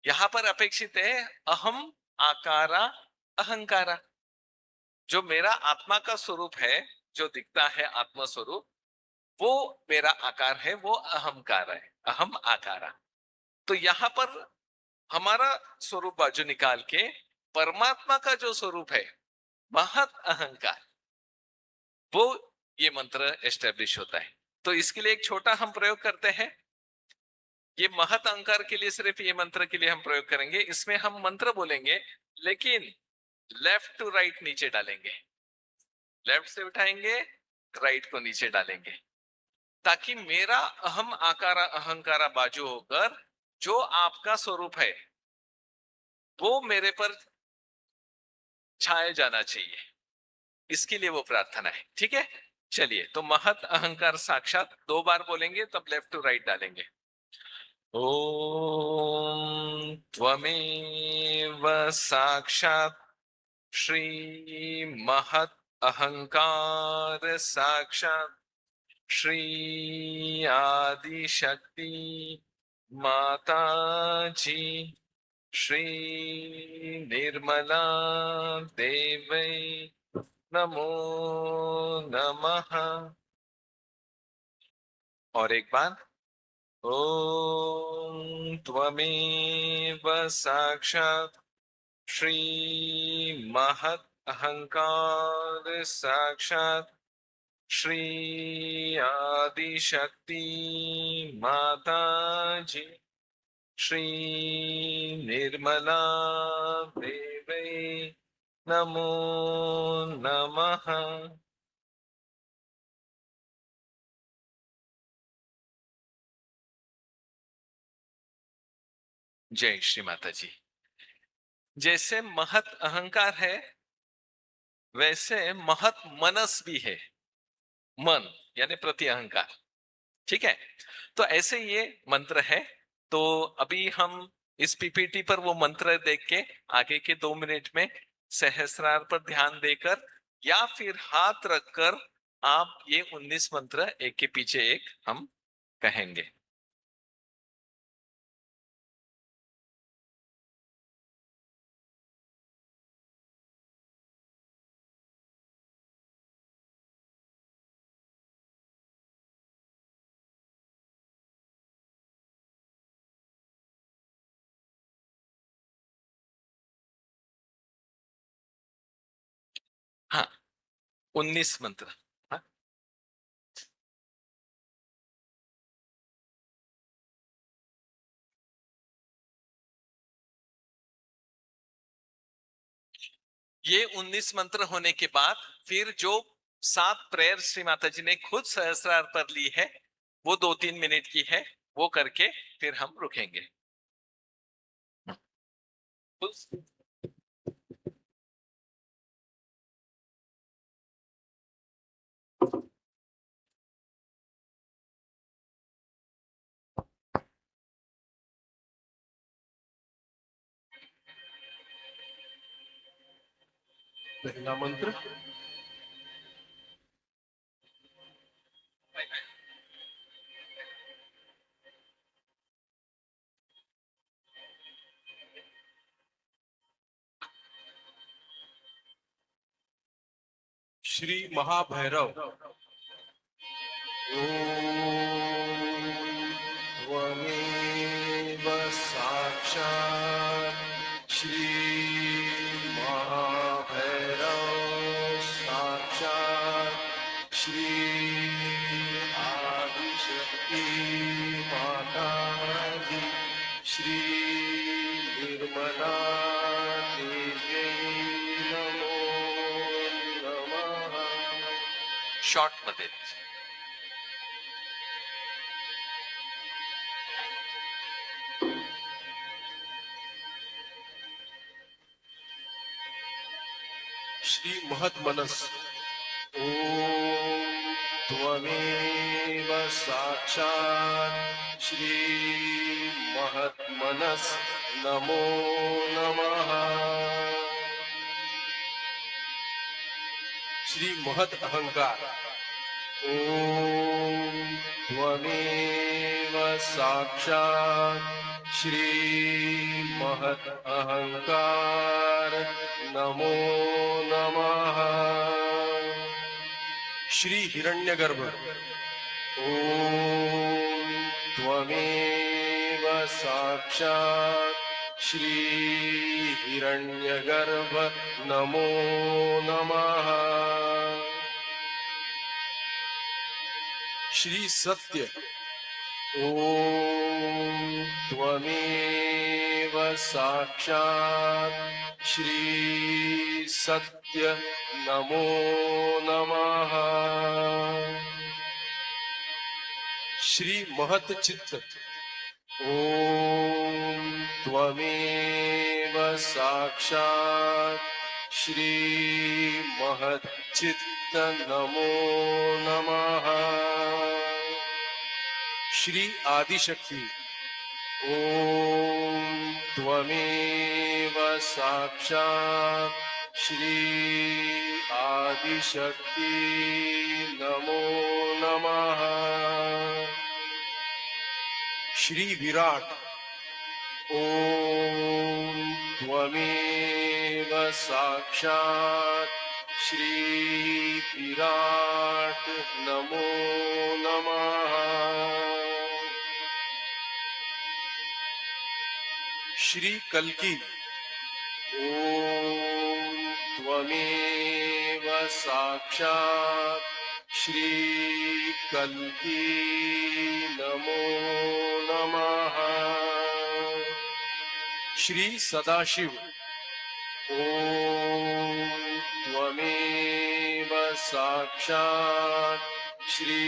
यहां पर अपेक्षित है अहम आकारा अहंकारा। जो मेरा आत्मा का स्वरूप है, जो दिखता है आत्मा स्वरूप, वो मेरा आकार है, वो अहंकार है, अहम आकारा। तो यहां पर हमारा स्वरूप बाजू निकाल के परमात्मा का जो स्वरूप है महत अहंकार, वो ये मंत्र एस्टेब्लिश होता है। तो इसके लिए एक छोटा हम प्रयोग करते हैं। ये महत अहंकार के लिए सिर्फ ये मंत्र के लिए हम प्रयोग करेंगे। इसमें हम मंत्र बोलेंगे लेकिन लेफ्ट टू राइट नीचे डालेंगे। लेफ्ट से उठाएंगे, राइट को नीचे डालेंगे, ताकि मेरा अहम आकारा अहंकारा बाजू होकर जो आपका स्वरूप है वो मेरे पर छाए जाना चाहिए। इसके लिए वो प्रार्थना है। ठीक है, चलिए। तो महत अहंकार साक्षात 2 बार बोलेंगे, तब लेफ्ट टू राइट डालेंगे। ओम त्वमेव साक्षात् श्री महत अहंकार साक्षात् श्री आदि शक्ति माता जी श्री निर्मला देवै नमो नमः। और एक बार, ओम त्वमेव साक्षात् श्री महत् अहंकार साक्षात् श्री आदिशक्ति माता जी श्री निर्मला देवै नमो नमः। जय श्री माता जी। जैसे महत अहंकार है वैसे महत मनस भी है। मन यानी प्रति अहंकार, ठीक है। तो ऐसे ये मंत्र है। तो अभी हम इस पीपीटी पर वो मंत्र देख के आगे के 2 मिनट में सहस्रार पर ध्यान देकर या फिर हाथ रखकर आप ये 19 मंत्र एक के पीछे एक हम कहेंगे। हाँ, 19 मंत्र। हाँ? ये 19 मंत्र होने के बाद फिर जो 7 प्रेयर श्री माता जी ने खुद सहस्रार पर ली है वो 2-3 मिनट की है, वो करके फिर हम रुकेंगे। पहला मंत्र। श्री महाभैरव। ओम त्वमेव साक्षात् श्री महाभैरव साक्षात् श्री आदिशक्ति माता जी श्री निर्मला देवी नमो नमः। शॉर्ट मध्ये श्री महत् मनस। ओम त्वमेव साक्षात् श्री महत् मनस नमो नमः। श्री महत् अहंकार। ओम त्वमेव साक्षात् श्री महत् अहंकार नमो नमः। श्री हिरण्यगर्भ। ओम त्वमेव साक्षात् श्री हिरण्यगर्भ नमो नमः। श्री सत्य। ओम त्वमेव साक्षात् श्री सत्य नमो नमः। श्री महत् चित्त। ओम त्वमेव साक्षात् श्री महत् चित्त नमो नमः। श्री आदिशक्ति। ओम त्वमेव साक्षात् श्री आदिशक्ति नमो नमः। श्री विराट ओम त्वमेव साक्षात् श्री विराट नमो नमः। श्री कल्की ओम त्वमेव साक्षात् श्री कल्की नमो नमः। श्री सदाशिव ओम त्वमेव साक्षात् श्री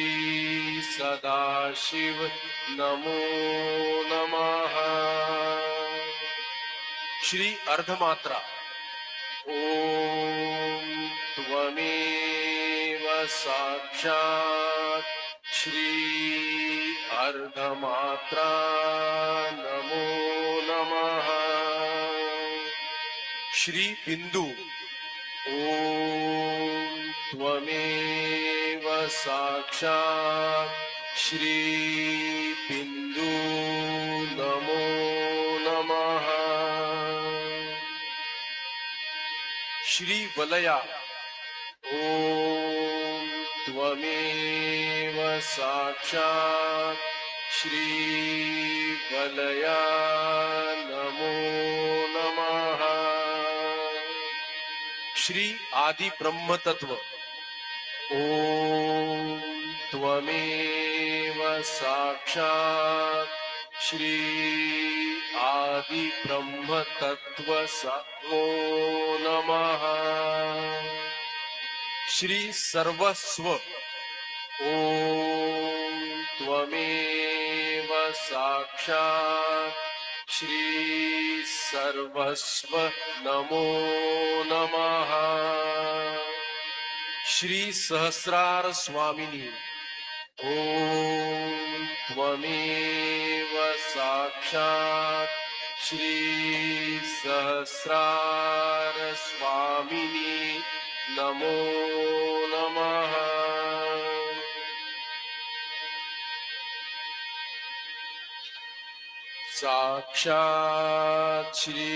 सदाशिव नमो नमः। श्री अर्धमात्रा ओम त्वमेव साक्षात् श्री अर्धमात्रा नमो नमः। श्री बिंदु ओम त्वमेव साक्षात् श्री बिंदु नमो नमः। श्री वलया ओम त्वमेव साक्षात् श्री वलया नमो नमः। श्री आदि ब्रह्म तत्व ओम त्वमेव साक्षात् श्री आदि ब्रह्म तत्व नमो नमः। श्री सर्वस्व ओम त्वमेव साक्षात् श्री सर्वस्व नमो नमः। श्री सहस्रार स्वामिनी ओम त्वमेव साक्षात् श्री सहस्रार स्वामिनी नमो नमः। साक्षात् श्री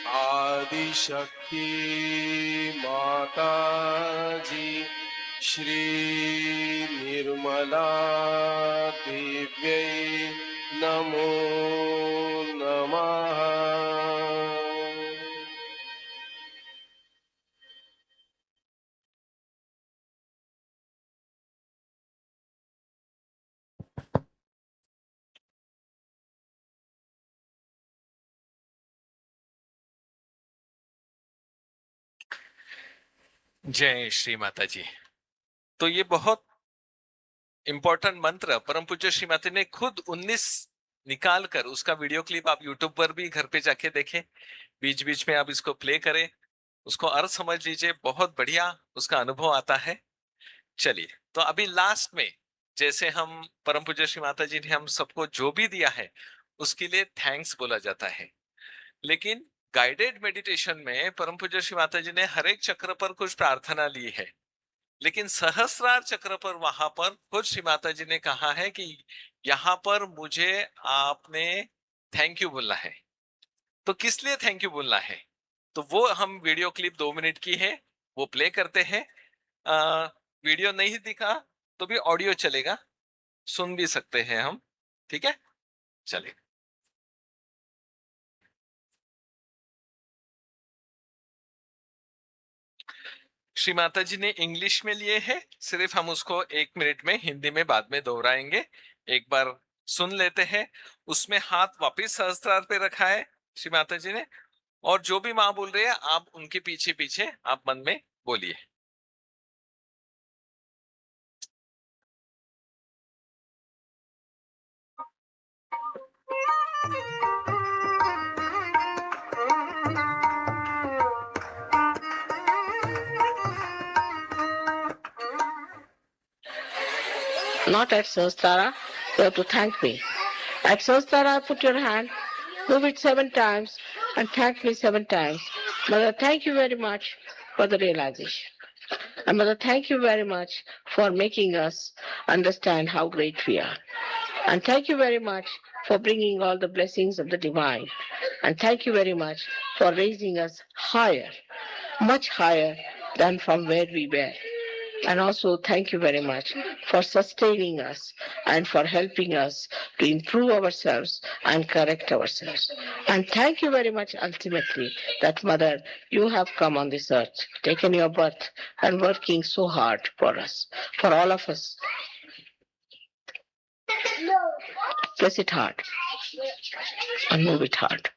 आदिशक्ति माता जी श्री निर्मला देव्यै नमो नमः। जय श्री माता जी। तो ये बहुत इंपॉर्टेंट मंत्र परम पूज्य श्री माता ने खुद 19 निकाल कर उसका वीडियो क्लिप आप यूट्यूब पर भी घर पे जाके देखें, बीच बीच में आप इसको प्ले करें, उसको अर्थ समझ लीजिए, बहुत बढ़िया उसका अनुभव आता है। चलिए, तो अभी लास्ट में जैसे हम परम पूज्य श्री माता जी ने हम सबको जो भी दिया है उसके लिए थैंक्स बोला जाता है, लेकिन गाइडेड मेडिटेशन में परम पूज्य श्री माता जी ने हर एक चक्र पर कुछ प्रार्थना ली है, लेकिन सहस्रार चक्र पर वहां पर खुद श्री माता जी ने कहा है कि यहाँ पर मुझे आपने थैंक यू बोलना है। तो किस लिए थैंक यू बोलना है, तो वो हम वीडियो क्लिप 2 मिनट की है, वो प्ले करते हैं। वीडियो नहीं दिखा तो भी ऑडियो चलेगा, सुन भी सकते हैं हम, ठीक है। चलिए, श्री माता जी ने इंग्लिश में लिए हैं, सिर्फ हम उसको 1 मिनट में हिंदी में बाद में दोहराएंगे। एक बार सुन लेते हैं। उसमें हाथ वापिस सहस्त्रार पे रखा है श्री माता जी ने, और जो भी माँ बोल रही है आप उनके पीछे पीछे आप मन में बोलिए। Not at Sahasrara, you have to thank me. At Sahasrara, put your hand, move it 7 times, and thank me 7 times. Mother, thank you very much for the realization. And Mother, thank you very much for making us understand how great we are. And thank you very much for bringing all the blessings of the divine. And thank you very much for raising us higher, much higher than from where we were. And also thank you very much for sustaining us and for helping us to improve ourselves and correct ourselves. And thank you very much ultimately that Mother, you have come on this earth, taken your birth and working so hard for us, for all of us. Press it hard and move it hard.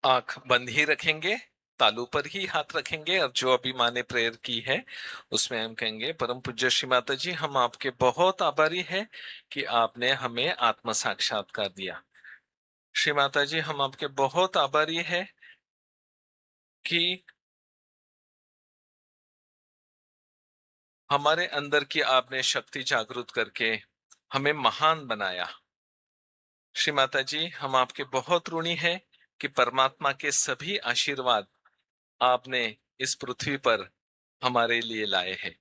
आंख बंद ही रखेंगे, तालू पर ही हाथ रखेंगे और जो अभी माँ ने प्रेयर की है उसमें हम कहेंगे, परम पूज्य श्री माता जी, हम आपके बहुत आभारी हैं कि आपने हमें आत्म साक्षात्कार दिया। श्री माता जी, हम आपके बहुत आभारी हैं कि हमारे अंदर की आपने शक्ति जागृत करके हमें महान बनाया। श्री माता जी, हम आपके बहुत ऋणी हैं कि परमात्मा के सभी आशीर्वाद आपने इस पृथ्वी पर हमारे लिए लाए हैं।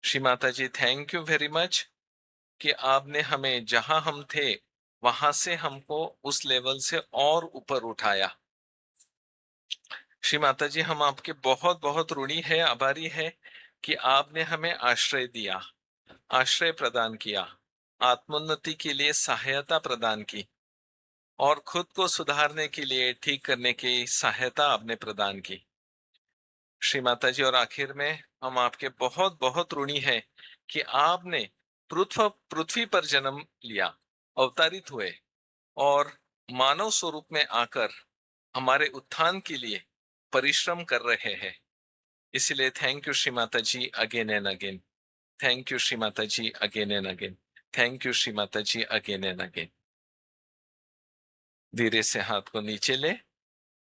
श्री माता जी, थैंक यू वेरी मच कि आपने हमें जहां हम थे वहां से हमको उस लेवल से और ऊपर उठाया। श्री माता जी, हम आपके बहुत बहुत ऋणी है, आभारी है कि आपने हमें आश्रय दिया, आश्रय प्रदान किया, आत्मोन्नति के लिए सहायता प्रदान की और खुद को सुधारने के लिए, ठीक करने की सहायता आपने प्रदान की। श्री माता जी, और आखिर में हम आपके बहुत बहुत ऋणी हैं कि आपने पृथ्वी पर जन्म लिया, अवतारित हुए और मानव स्वरूप में आकर हमारे उत्थान के लिए परिश्रम कर रहे हैं। इसलिए थैंक यू श्री माता ji again and again. Thank you Shri माता ji again and again. Thank you Shri माता जी अगेन एंड अगेन। धीरे से हाथ को नीचे ले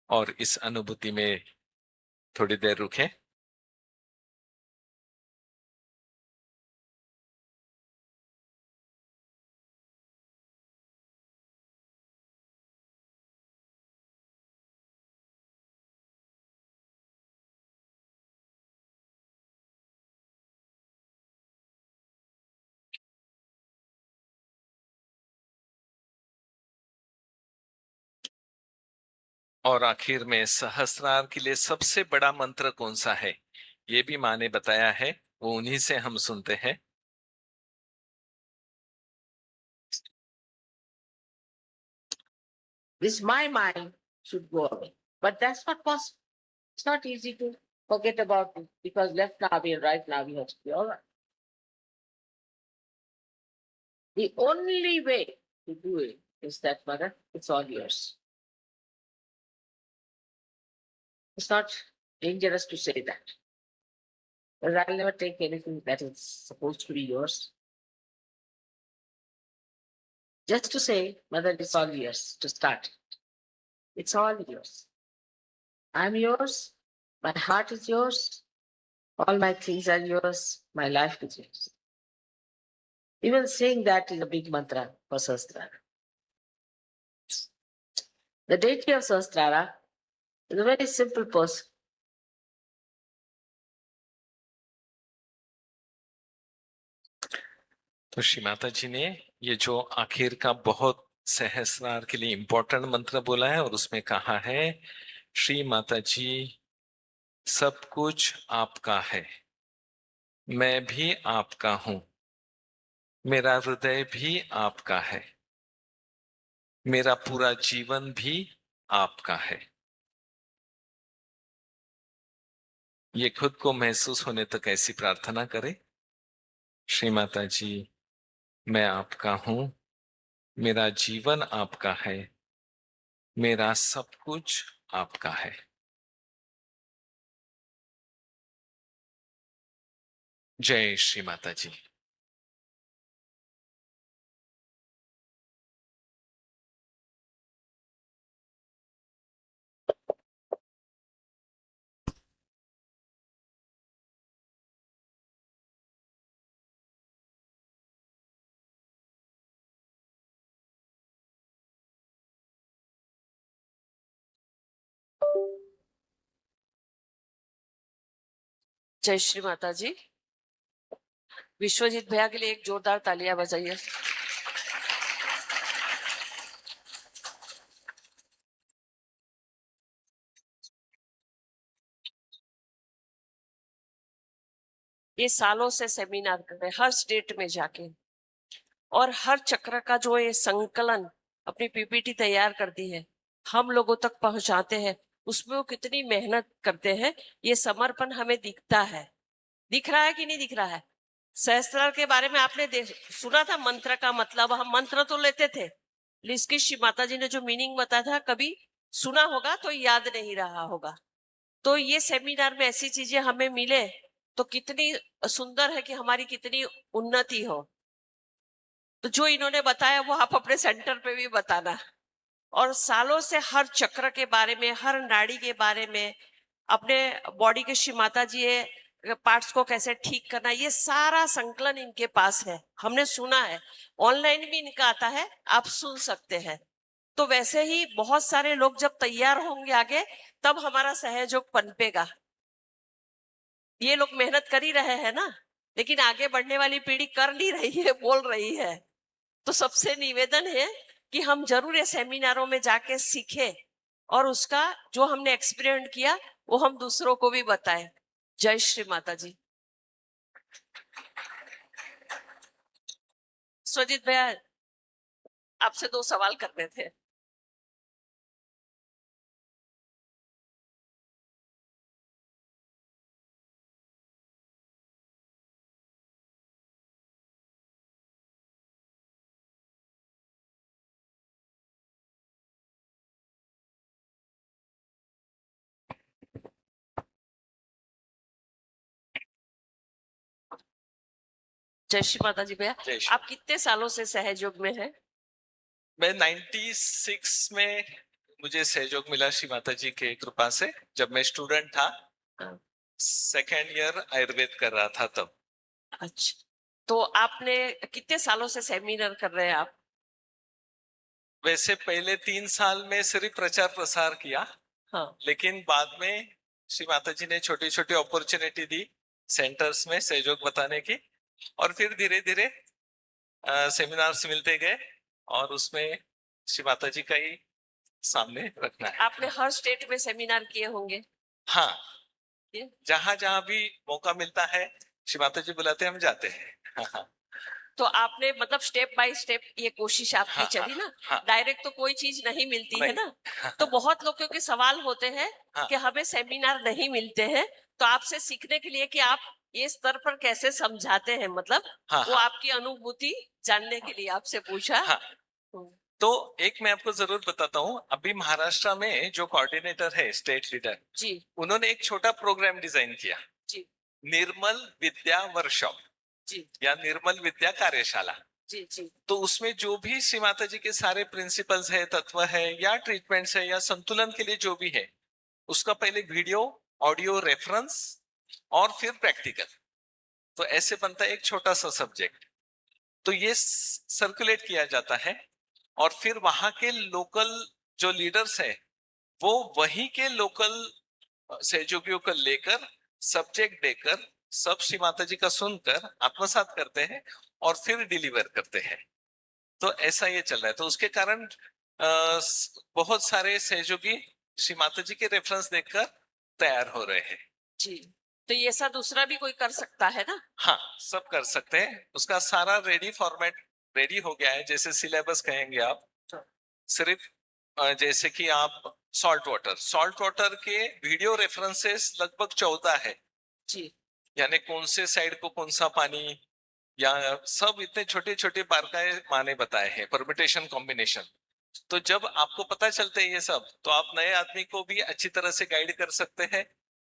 और इस अनुभूति में थोड़ी देर रुके। और आखिर में सहस्रार के लिए सबसे बड़ा मंत्र कौन सा है, ये भी माँ ने बताया है, वो उन्हीं से हम सुनते हैं। This my mind should go away. But that's not possible. It's not easy to forget about it because left Navi and right Navi has to be all right. The only way to do it is that, Mother, it's all yours. It's not dangerous to say that. Because I'll never take anything that is supposed to be yours. Just to say, Mother, it's all yours to start. It's all yours. I'm yours. My heart is yours. All my things are yours. My life is yours. Even saying that is a big mantra for Sahasrara. The deity of Sahasrara is a very simple person. तो श्री माता जी ने ये जो आखिर का बहुत सहस्रार के लिए important मंत्र बोला है और उसमें कहा है, श्री माता जी, सब कुछ आपका है, मैं भी आपका हूं, मेरा हृदय भी आपका है, मेरा पूरा जीवन भी आपका है। ये खुद को महसूस होने तक ऐसी प्रार्थना करें, श्री माता जी, मैं आपका हूं, मेरा जीवन आपका है, मेरा सब कुछ आपका है। जय श्री माता जी। जय श्री माता जी। विश्वजीत भैया के लिए एक जोरदार तालियां बजाइए। ये सालों से सेमिनार कर रहे हैं हर स्टेट में जाके, और हर चक्र का जो ये संकलन अपनी पीपीटी तैयार कर दी है, हम लोगों तक पहुंचाते हैं। उसमें वो कितनी मेहनत करते हैं, ये समर्पण हमें दिखता है। दिख रहा है कि नहीं दिख रहा है? सहस्त्रार के बारे में आपने सुना था, मंत्र का मतलब हम मंत्र तो लेते थे, लेकिन इसकी श्री माता जी ने जो मीनिंग बताया था कभी सुना होगा तो याद नहीं रहा होगा। तो ये सेमिनार में ऐसी चीजें हमें मिले तो कितनी सुंदर है कि हमारी कितनी उन्नति हो। तो जो इन्होंने बताया वो आप अपने सेंटर पे भी बताना। और सालों से हर चक्र के बारे में, हर नाड़ी के बारे में, अपने बॉडी के श्री माता जी पार्ट्स को कैसे ठीक करना, ये सारा संकलन इनके पास है। हमने सुना है, ऑनलाइन भी इनका आता है, आप सुन सकते हैं। तो वैसे ही बहुत सारे लोग जब तैयार होंगे आगे, तब हमारा सहयोग पनपेगा। ये लोग मेहनत कर ही रहे हैं ना, लेकिन आगे बढ़ने वाली पीढ़ी कर नहीं रही है, बोल रही है। तो सबसे निवेदन है कि हम जरूर ये सेमिनारों में जाके सीखें और उसका जो हमने एक्सपीरियंस किया वो हम दूसरों को भी बताएं। जय श्री माता जी। स्वजित भैया, आपसे 2 सवाल करने थे। जय श्री माता जी भैया, जय श्री। आप कितने सालों से सहयोग में हैं? मैं 96 में मुझे सहयोग मिला श्री माता जी के कृपा से, जब मैं स्टूडेंट था, सेकेंड ईयर आयुर्वेद कर रहा था तब। अच्छा, तो आपने कितने सालों से सेमिनार कर रहे हैं आप? वैसे पहले 3 साल में सिर्फ प्रचार प्रसार किया, हाँ, लेकिन बाद में श्री माता जी ने छोटी छोटी अपॉर्चुनिटी दी सेंटर्स में सहयोग बताने की, और फिर धीरे धीरे सेमिनार्स मिलते गए, और उसमें श्री माता जी का ही सामने रखना है। आपने हर स्टेट में सेमिनार किए होंगे? हाँ, ये? जहां जहां भी मौका मिलता है श्री माता जी बुलाते हैं, हम जाते हैं। हाँ, तो आपने मतलब स्टेप बाय स्टेप ये कोशिश आपकी हाँ, चली ना, हाँ, डायरेक्ट तो कोई चीज नहीं मिलती है नहीं, ना। तो बहुत लोगों के सवाल होते हैं हाँ, कि हमें सेमिनार नहीं मिलते हैं, तो आपसे सीखने के लिए कि आप ये स्तर पर कैसे समझाते हैं, मतलब हाँ, वो हाँ, आपकी अनुभूति जानने के लिए आपसे पूछा। हाँ। तो एक मैं आपको जरूर बताता हूँ, अभी महाराष्ट्र में जो कोऑर्डिनेटर है, स्टेट लीडर, जी उन्होंने एक छोटा प्रोग्राम डिजाइन किया, जी निर्मल विद्या वर्कशॉप जी या निर्मल विद्या कार्यशाला। जी जी तो उसमें जो भी श्री माता जी के सारे प्रिंसिपल्स है, तत्व है, या ट्रीटमेंट्स है, या संतुलन के लिए जो भी है, उसका पहले वीडियो ऑडियो रेफरेंस और फिर प्रैक्टिकल। तो ऐसे बनता है एक छोटा सा सब्जेक्ट। तो ये सर्कुलेट किया जाता है, और फिर वहां के लोकल जो लीडर्स है, वो वहीं के लोकल सहयोगियों को लेकर सब्जेक्ट देकर सब श्री माता जी का सुनकर आत्मसात करते हैं और फिर डिलीवर करते हैं। तो ऐसा ये चल रहा है। तो उसके कारण बहुत सारे सहयोगी श्री माता जी के रेफरेंस देखकर तैयार हो रहे हैं। जी। तो ये ऐसा दूसरा भी कोई कर सकता है ना? हाँ, सब कर सकते हैं। उसका सारा रेडी फॉर्मेट रेडी हो गया है, जैसे सिलेबस कहेंगे आप। सिर्फ जैसे कि आप सॉल्ट वाटर के वीडियो रेफरेंसेस लगभग 14 है, जी यानी कौन से साइड को कौन सा पानी, या सब इतने छोटे छोटे बारकाए माने बताए हैं, परमिटेशन कॉम्बिनेशन। तो जब आपको पता चलते हैं ये सब, तो आप नए आदमी को भी अच्छी तरह से गाइड कर सकते हैं,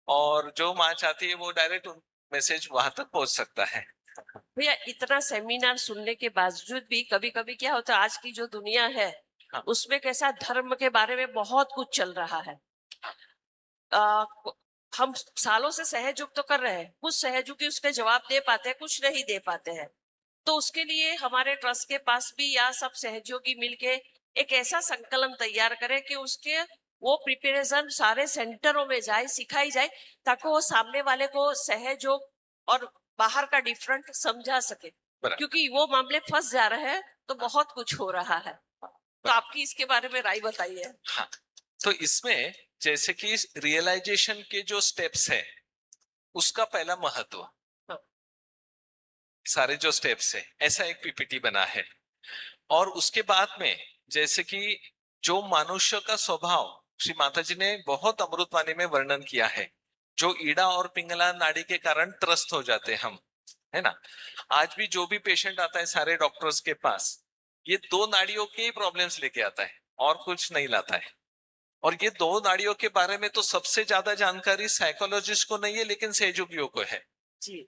और जो माँ चाहती है वो डायरेक्ट मैसेज वहां तक पहुंच सकता है। भैया, इतना सेमिनार सुनने के बावजूद भी कभी कभी क्या होता है, आज की जो दुनिया है हाँ। उसमें कैसा धर्म के बारे में बहुत कुछ चल रहा है। हम सालों से सहयोग तो कर रहे हैं, कुछ सहयोगी उसके जवाब दे पाते हैं, कुछ नहीं दे पाते हैं। तो उसके लिए हमारे ट्रस्ट के पास भी या सब सहयोगी मिलके एक ऐसा संकलन तैयार करें कि उसके वो प्रिपरेशन सारे सेंटरों में जाए, सिखाई जाए, ताकि वो सामने वाले को सहयोग और बाहर का डिफरेंट समझा सके। बराबर। क्योंकि वो मामले फंस जा रहे हैं तो बहुत कुछ हो रहा है। तो आपकी इसके बारे में राय बताइए। हाँ, तो इसमें जैसे कि रियलाइजेशन के जो स्टेप्स है उसका पहला महत्व, हाँ। सारे जो स्टेप्स है ऐसा एक पीपीटी बना है। और उसके बाद में जैसे कि जो मनुष्य का स्वभाव श्री माताजी ने बहुत अमृतवाणी में वर्णन किया है, जो ईड़ा और पिंगला नाड़ी के कारण त्रस्त हो जाते हैं हम, है ना। आज भी जो भी पेशेंट आता है सारे डॉक्टर्स के पास ये दो नाड़ियों के प्रॉब्लम्स लेके आता है और कुछ नहीं लाता है। और ये दो नाड़ियों के बारे में तो सबसे ज्यादा जानकारी साइकोलॉजिस्ट को नहीं है लेकिन सहयोगियों को है। जी।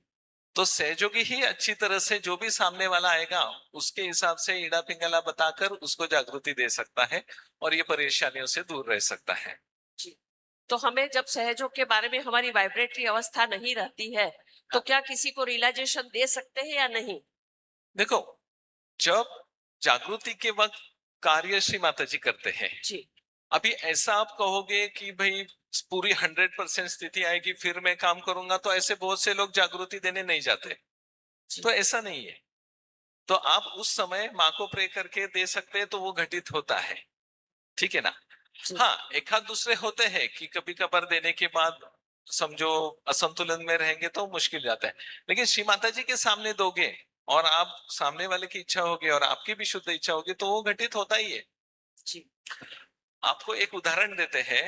तो सहयोगी ही अच्छी तरह से जो भी सामने वाला आएगा उसके हिसाब से ईड़ा पिंगला बताकर उसको जागृति दे सकता है और ये परेशानियों से दूर रह सकता है। तो हमें जब सहयोग के बारे में हमारी वाइब्रेटरी अवस्था नहीं रहती है तो क्या किसी को रियलाइजेशन दे सकते हैं या नहीं? देखो, जब जागृति के वक्त कार्य श्री माताजी करते हैं, जी। अभी ऐसा आप कहोगे कि भाई पूरी 100% स्थिति आएगी फिर मैं काम करूंगा, तो ऐसे बहुत से लोग जागृति देने नहीं जाते। तो ऐसा नहीं है। तो आप उस समय माँ को प्रे करके दे सकते हैं तो वो घटित होता है, ठीक है ना। हाँ, एक आध दूसरे होते हैं कि कभी कभार देने के बाद समझो असंतुलन में रहेंगे तो मुश्किल जाता है। लेकिन श्री माता जी के सामने दोगे और आप सामने वाले की इच्छा होगी और आपकी भी शुद्ध इच्छा होगी तो वो घटित होता ही है। जी। आपको एक उदाहरण देते हैं।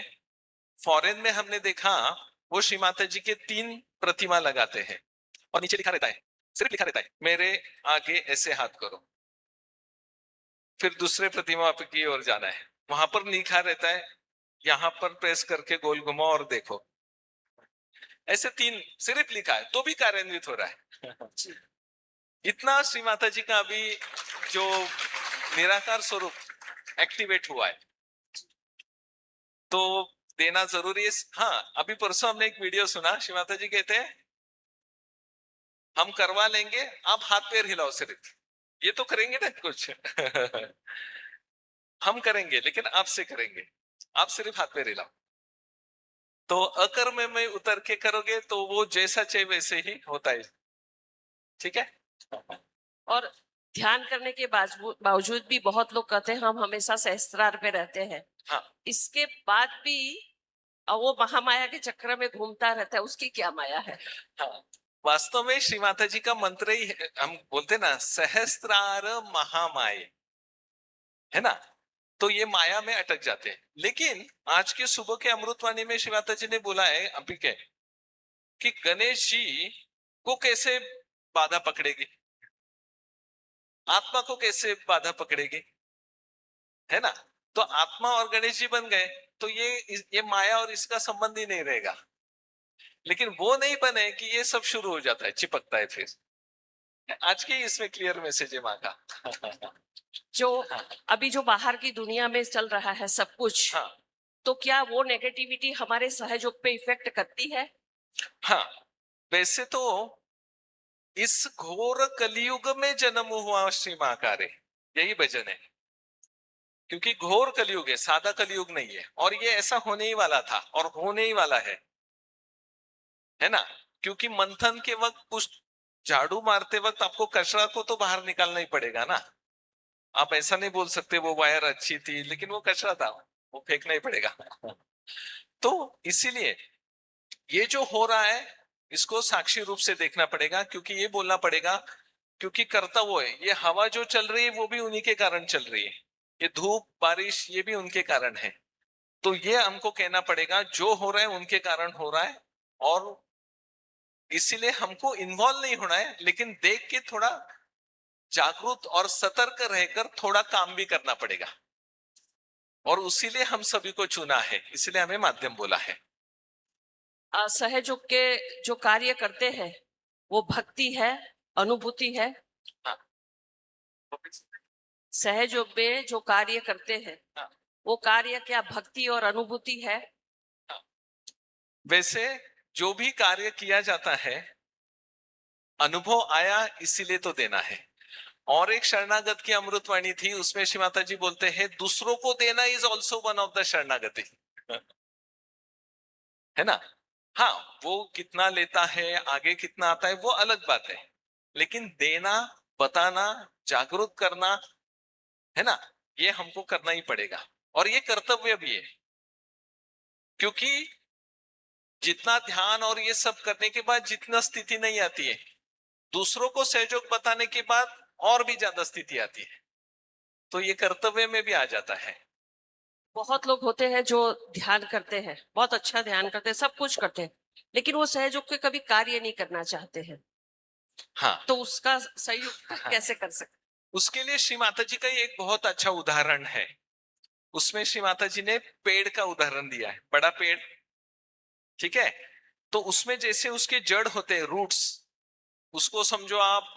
फॉरेन में हमने देखा वो श्री माता जी के 3 प्रतिमा लगाते हैं और नीचे लिखा रहता है, सिर्फ लिखा रहता है मेरे आगे ऐसे हाथ करो। फिर दूसरे प्रतिमा की ओर जाना है, वहां पर लिखा रहता है यहां पर प्रेस करके गोल घुमाओ और देखो। ऐसे 3 सिर्फ लिखा है तो भी कार्यान्वित हो रहा है। इतना श्री माता जी का अभी जो निराकार स्वरूप एक्टिवेट हुआ है तो देना जरूरी है। हाँ, अभी परसों हमने एक वीडियो सुना, श्री माता जी कहते हैं हम करवा लेंगे, आप हाथ पैर हिलाओ सिर्फ, ये तो करेंगे ना कुछ हम करेंगे लेकिन आपसे करेंगे, आप सिर्फ हाथ पैर हिलाओ। तो अकर्म में उतर के करोगे तो वो जैसा चाहे वैसे ही होता है, ठीक है। और ध्यान करने के बावजूद भी बहुत लोग कहते हैं हम हमेशा सहस्त्रार में रहते हैं। हाँ। इसके बाद भी वो महामाया के चक्र में घूमता रहता है, उसकी क्या माया है? हाँ, वास्तव में श्री माता जी का मंत्र ही है, हम बोलते ना सहस्त्रार महामाये, है ना। तो ये माया में अटक जाते हैं। लेकिन आज के सुबह के अमृतवाणी में श्री माता जी ने बोला है अभी के कि गणेश जी को कैसे बाधा पकड़ेगी, आत्मा को कैसे बाधा पकड़ेगी, है ना। तो आत्मा और गणेश जी बन गए तो ये माया और इसका संबंध ही नहीं रहेगा। लेकिन वो नहीं बने कि ये सब शुरू हो जाता है, चिपकता है। फिर आज के इसमें क्लियर मैसेज है माँ का जो अभी जो बाहर की दुनिया में चल रहा है सब कुछ, हाँ। तो क्या वो नेगेटिविटी हमारे सहयोग पे इफेक्ट करती है? हाँ, वैसे तो इस घोर कलयुग में जन्म हुआ श्री महाकार्य, यही भजन है। क्योंकि घोर कलयुग है, सादा कलयुग नहीं है। और ये ऐसा होने ही वाला था और होने ही वाला है ना। क्योंकि मंथन के वक्त कुछ झाड़ू मारते वक्त आपको कचरा को तो बाहर निकालना ही पड़ेगा ना। आप ऐसा नहीं बोल सकते वो वायर अच्छी थी लेकिन वो कचरा था, वो फेंकना ही पड़ेगा तो इसीलिए ये जो हो रहा है इसको साक्षी रूप से देखना पड़ेगा। क्योंकि ये बोलना पड़ेगा क्योंकि करता वो है, ये हवा जो चल रही है वो भी उन्हीं के कारण चल रही है, ये धूप बारिश ये भी उनके कारण है। तो ये हमको कहना पड़ेगा जो हो रहा है उनके कारण हो रहा है और इसीलिए हमको इन्वॉल्व नहीं होना है, लेकिन देख के थोड़ा जागरूक और सतर्क रहकर थोड़ा काम भी करना पड़ेगा। और उसीलिए हम सभी को चुना है, इसलिए हमें माध्यम बोला है। सहयोग के जो कार्य करते हैं वो भक्ति है, अनुभूति है? हाँ। सहयोग में जो कार्य करते हैं हाँ। वो कार्य क्या भक्ति और अनुभूति है? हाँ। वैसे जो भी कार्य किया जाता है अनुभव आया इसीलिए तो देना है। और एक शरणागत की अमृतवाणी थी, उसमें श्री माता जी बोलते हैं दूसरों को देना is also one of the शरणागति है ना? हाँ, वो कितना लेता है, आगे कितना आता है, वो अलग बात है, लेकिन देना, बताना, जागरूक करना, है ना, ये हमको करना ही पड़ेगा और ये कर्तव्य भी है। क्योंकि जितना ध्यान और ये सब करने के बाद जितना स्थिति नहीं आती है, दूसरों को सहयोग बताने के बाद और भी ज्यादा स्थिति आती है, तो ये कर्तव्य में भी आ जाता है। बहुत लोग होते हैं जो ध्यान करते हैं, बहुत अच्छा ध्यान करते हैं, सब कुछ करते हैं, लेकिन वो सहयोग के कभी कार्य नहीं करना चाहते हैं, हाँ, तो उसका सहयोग कैसे कर सकते? उसके लिए श्री माता जी का एक बहुत अच्छा उदाहरण है। उसमें श्री माता जी ने पेड़ का उदाहरण दिया है, बड़ा पेड़, ठीक है, तो उसमें जैसे उसके जड़ होते हैं, रूट्स, उसको समझो आप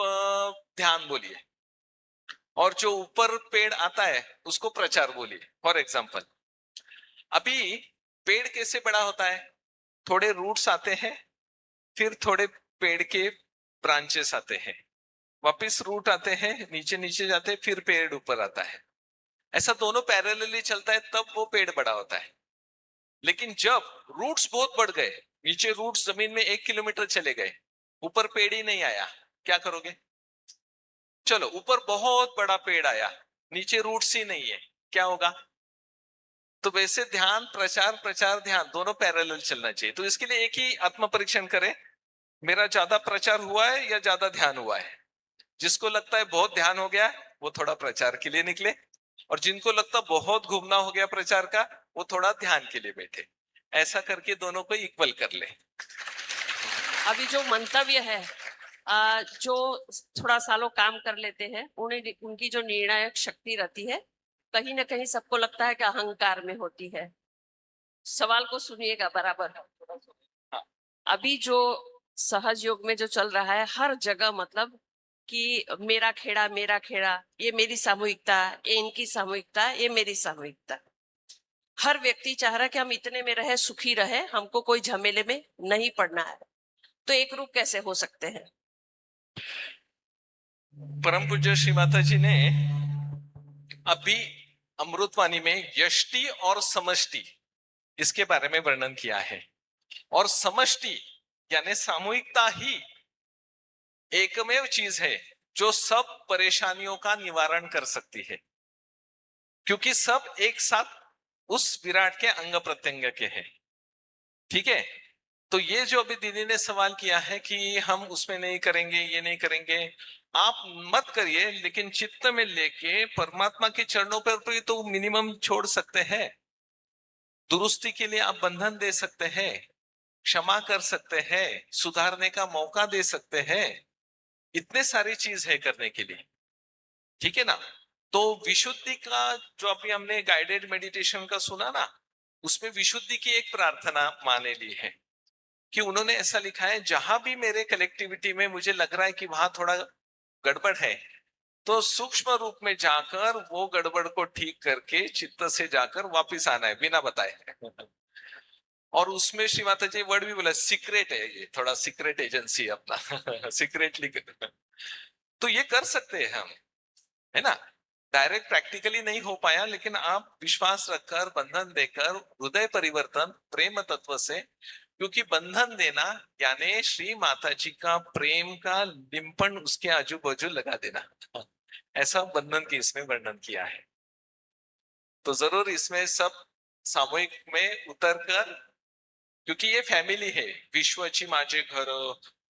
ध्यान बोलिए, और जो ऊपर पेड़ आता है उसको प्रचार बोलिए। फॉर एग्जाम्पल, अभी पेड़ कैसे बड़ा होता है? थोड़े रूट्स आते हैं, फिर थोड़े पेड़ के ब्रांचेस आते हैं, वापिस रूट आते हैं, नीचे नीचे जाते हैं, फिर पेड़ ऊपर आता है। ऐसा दोनों पैरेलली चलता है, तब वो पेड़ बड़ा होता है। लेकिन जब रूट्स बहुत बढ़ गए, नीचे रूट्स जमीन में 1 किलोमीटर चले गए, ऊपर पेड़ ही नहीं आया, क्या करोगे? चलो, ऊपर बहुत बड़ा पेड़ आया, नीचे रूट्स ही नहीं है, क्या होगा? तो वैसे ध्यान, प्रचार, प्रचार, ध्यान दोनों पैरेलल चलना चाहिए। तो इसके लिए एक ही आत्म परीक्षण करें, मेरा ज्यादा प्रचार हुआ है या ज्यादा ध्यान हुआ है? जिसको लगता है बहुत ध्यान हो गया, वो थोड़ा प्रचार के लिए निकले, और जिनको लगता बहुत घूमना हो गया प्रचार का, वो थोड़ा ध्यान के लिए बैठे। ऐसा करके दोनों को इक्वल कर ले। अभी जो मंतव्य है, जो थोड़ा सालों काम कर लेते हैं, उन्हें उनकी जो निर्णायक शक्ति रहती है, कहीं ना कहीं सबको लगता है कि अहंकार में होती है। सवाल को सुनिएगा बराबर। अभी जो सहज योग में जो चल रहा है, हर जगह मतलब कि मेरा खेड़ा, ये मेरी सामूहिकता, ये इनकी सामूहिकता, ये मेरी सामूहिकता। हर व्यक्ति चाह रहा है कि हम इतने में रहे, सुखी रहे, हमको कोई झमेले में नहीं पड़ना है। तो एक रूप कैसे हो सकते हैं? परम पूज्य श्री माता जी ने अभी अमृतवाणी में यष्टि और समष्टि, इसके बारे में वर्णन किया है। और समष्टि यानी सामूहिकता ही एकमेव चीज है जो सब परेशानियों का निवारण कर सकती है, क्योंकि सब एक साथ उस विराट के अंग प्रत्यंग के हैं। ठीक है, तो ये जो अभी दीदी ने सवाल किया है कि हम उसमें नहीं करेंगे, ये नहीं करेंगे, आप मत करिए, लेकिन चित्त में लेके परमात्मा के चरणों पर तो मिनिमम छोड़ सकते हैं। दुरुस्ती के लिए आप बंधन दे सकते हैं, क्षमा कर सकते हैं, सुधारने का मौका दे सकते हैं, इतने सारी चीज है करने के लिए। ठीक है ना? तो विशुद्धि का जो अभी हमने गाइडेड मेडिटेशन का सुना ना, उसमें विशुद्धि की एक प्रार्थना माने ली है कि उन्होंने ऐसा लिखा है, जहां भी मेरे कलेक्टिविटी में मुझे लग रहा है कि वहां थोड़ा गड़बड़ है, तो सूक्ष्म रूप में जाकर वो गड़बड़ को ठीक करके चित्त से जाकर वापिस आना है बिना बताए। और उसमें श्री माता जी वर्ड भी बोला, सीक्रेट है, ये थोड़ा सीक्रेट एजेंसी अपना सीक्रेटली तो ये कर सकते हैं हम, है ना? डायरेक्ट प्रैक्टिकली नहीं हो पाया, लेकिन आप विश्वास रखकर, बंधन देकर, हृदय परिवर्तन प्रेम तत्व से, क्योंकि बंधन देना यानी श्री माता जी का प्रेम का लिंपन उसके आजू बाजू लगा देना, ऐसा बंधन की इसमें वर्णन किया है। तो जरूर इसमें सब सामूहिक में उतर कर, क्योंकि ये फैमिली है, विश्वची माझे घर,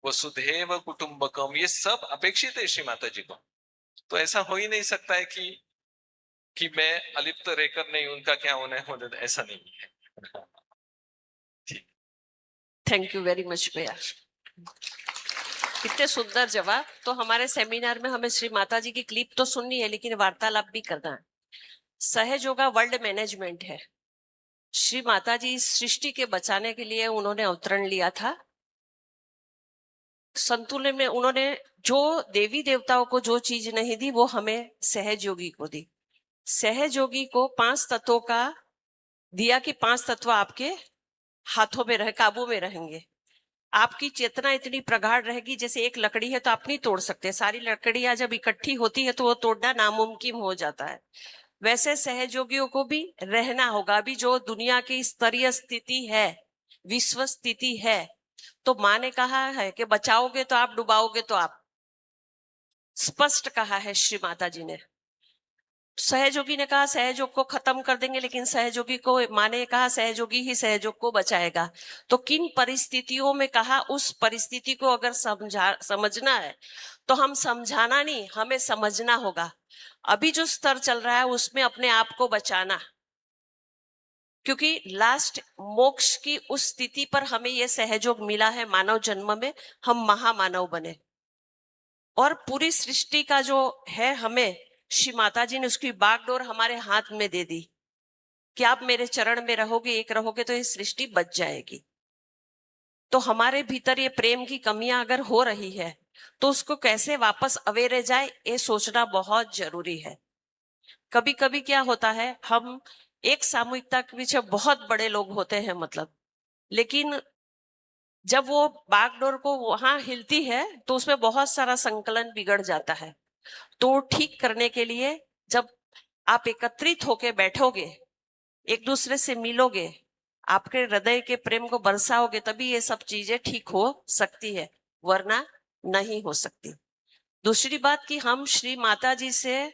वसुधैव कुटुंबकम, ये सब अपेक्षित है श्री माता जी को। तो ऐसा हो ही नहीं सकता है कि मैं अलिप्त रहकर नहीं, उनका क्या होना है, ऐसा नहीं है। थैंक यू वेरी मच भैया, कितने सुंदर जवाब। तो हमारे सेमिनार में हमें श्री माता जी की क्लिप तो सुननी है, लेकिन वार्तालाप भी करना है। सहयोगा वर्ल्ड मैनेजमेंट है। श्री माता जी इस सृष्टि के बचाने के लिए उन्होंने अवतरण लिया था। संतुलन में उन्होंने जो देवी देवताओं को जो चीज नहीं दी, वो हमें सहयोगी को दी। सहयोगी को 5 तत्वों का दिया कि 5 तत्व आपके हाथों में रहे, काबू में रहेंगे। आपकी चेतना इतनी प्रगाढ़ रहेगी, जैसे एक लकड़ी है तो आप नहीं तोड़ सकते, सारी लकड़ियां जब इकट्ठी होती है तो वो तोड़ना नामुमकिन हो जाता है। वैसे सहयोगियों को भी रहना होगा। अभी जो दुनिया की स्तरीय स्थिति है, विश्व स्थिति है, तो माँ ने कहा है कि बचाओगे तो आप, डुबाओगे तो आप। स्पष्ट कहा है श्री माता जी ने। सहयोगी ने कहा सहयोग को खत्म कर देंगे, लेकिन सहयोगी को, माँ ने कहा सहयोगी ही सहयोग को बचाएगा। तो किन परिस्थितियों में कहा, उस परिस्थिति को अगर समझना है तो हम समझाना नहीं, हमें समझना होगा। अभी जो स्तर चल रहा है उसमें अपने आप को बचाना, क्योंकि लास्ट मोक्ष की उस स्थिति पर हमें यह सहयोग मिला है मानव जन्म में, हम महामानव बने। और पूरी सृष्टि का जो है, हमें श्री माता जी ने उसकी बागडोर हमारे हाथ में दे दी कि आप मेरे चरण में रहोगे, एक रहोगे तो ये सृष्टि बच जाएगी। तो हमारे भीतर ये प्रेम की कमियां अगर हो रही है तो उसको कैसे वापस अवेरे जाए, ये सोचना बहुत जरूरी है। कभी कभी क्या होता है, हम एक सामूहिकता के पीछे बहुत बड़े लोग होते हैं मतलब, लेकिन जब वो बागडोर को वहां हिलती है तो उसमें बहुत सारा संकलन बिगड़ जाता है। तो ठीक करने के लिए जब आप एकत्रित होके बैठोगे, एक दूसरे से मिलोगे, आपके हृदय के प्रेम को बरसाओगे, तभी ये सब चीजें ठीक हो सकती है, वरना नहीं हो सकती। दूसरी बात कि हम श्री माता जी से,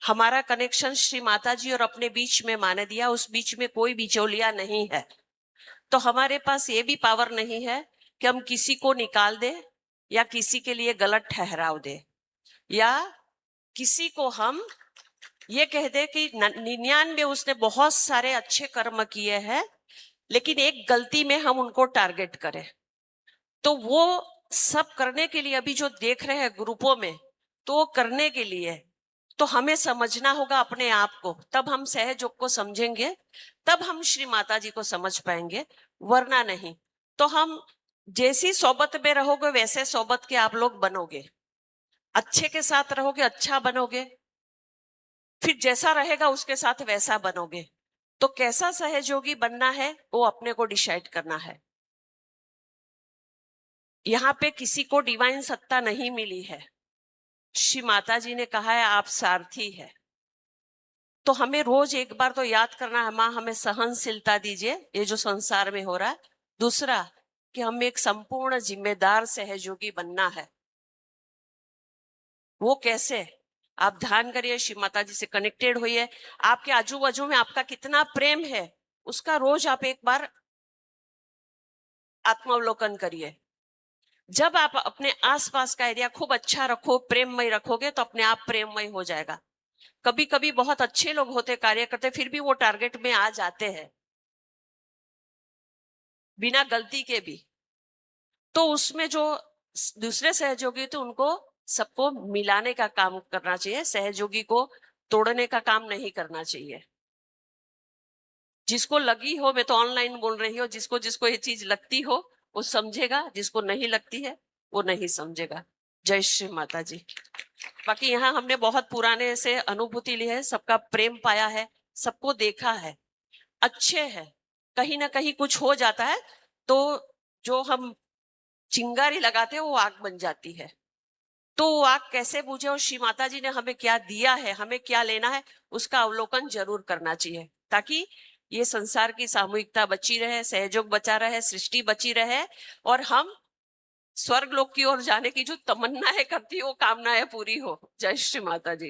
हमारा कनेक्शन श्री माता जी और अपने बीच में माने दिया, उस बीच में कोई बिचौलिया नहीं है। तो हमारे पास ये भी पावर नहीं है कि हम किसी को निकाल दे या किसी के लिए गलत ठहराव दे, या किसी को हम ये कह दे कि 99 उसने बहुत सारे अच्छे कर्म किए हैं, लेकिन एक गलती में हम उनको टारगेट करें। तो वो सब करने के लिए अभी जो देख रहे हैं ग्रुपों में, तो वो करने के लिए तो हमें समझना होगा अपने आप को, तब हम सहयोग को समझेंगे, तब हम श्री माता जी को समझ पाएंगे, वरना नहीं। तो हम जैसी सोबत में रहोगे वैसे सोबत के आप लोग बनोगे, अच्छे के साथ रहोगे अच्छा बनोगे, फिर जैसा रहेगा उसके साथ वैसा बनोगे। तो कैसा सहयोगी बनना है वो अपने को डिसाइड करना है। यहाँ पे किसी को डिवाइन सत्ता नहीं मिली है, श्री माता जी ने कहा है आप सारथी है। तो हमें रोज एक बार तो याद करना है, माँ हमें सहनशीलता दीजिए ये जो संसार में हो रहा है। दूसरा कि हमें एक संपूर्ण जिम्मेदार सहयोगी बनना है। वो कैसे, आप ध्यान करिए, श्री माता जी से कनेक्टेड होइए, आपके आजू बाजू में आपका कितना प्रेम है उसका रोज आप एक बार आत्मावलोकन करिए। जब आप अपने आसपास का एरिया खूब अच्छा रखो, प्रेममय रखोगे, तो अपने आप प्रेममय हो जाएगा। कभी कभी बहुत अच्छे लोग होते, कार्य करते, फिर भी वो टारगेट में आ जाते हैं बिना गलती के भी। तो उसमें जो दूसरे सहयोगी थे उनको सबको मिलाने का काम करना चाहिए, सहयोगी को तोड़ने का काम नहीं करना चाहिए। जिसको लगी हो, मैं तो ऑनलाइन बोल रही हूँ, जिसको जिसको ये चीज लगती हो वो समझेगा, जिसको नहीं लगती है वो नहीं समझेगा। जय श्री माता जी। बाकी यहाँ हमने बहुत पुराने से अनुभूति ली है, सबका प्रेम पाया है, सबको देखा है, अच्छे है। कहीं ना कहीं कुछ हो जाता है तो जो हम चिंगारी लगाते हैं वो आग बन जाती है। तो वो आग कैसे बुझे और श्री माता जी ने हमें क्या दिया है, हमें क्या लेना है, उसका अवलोकन जरूर करना चाहिए, ताकि ये संसार की सामूहिकता बची रहे, सहयोग बचा रहे, सृष्टि बची रहे, और हम स्वर्ग लोक की ओर जाने की जो तमन्ना है करती है वो कामना है पूरी हो। जय श्री माता जी।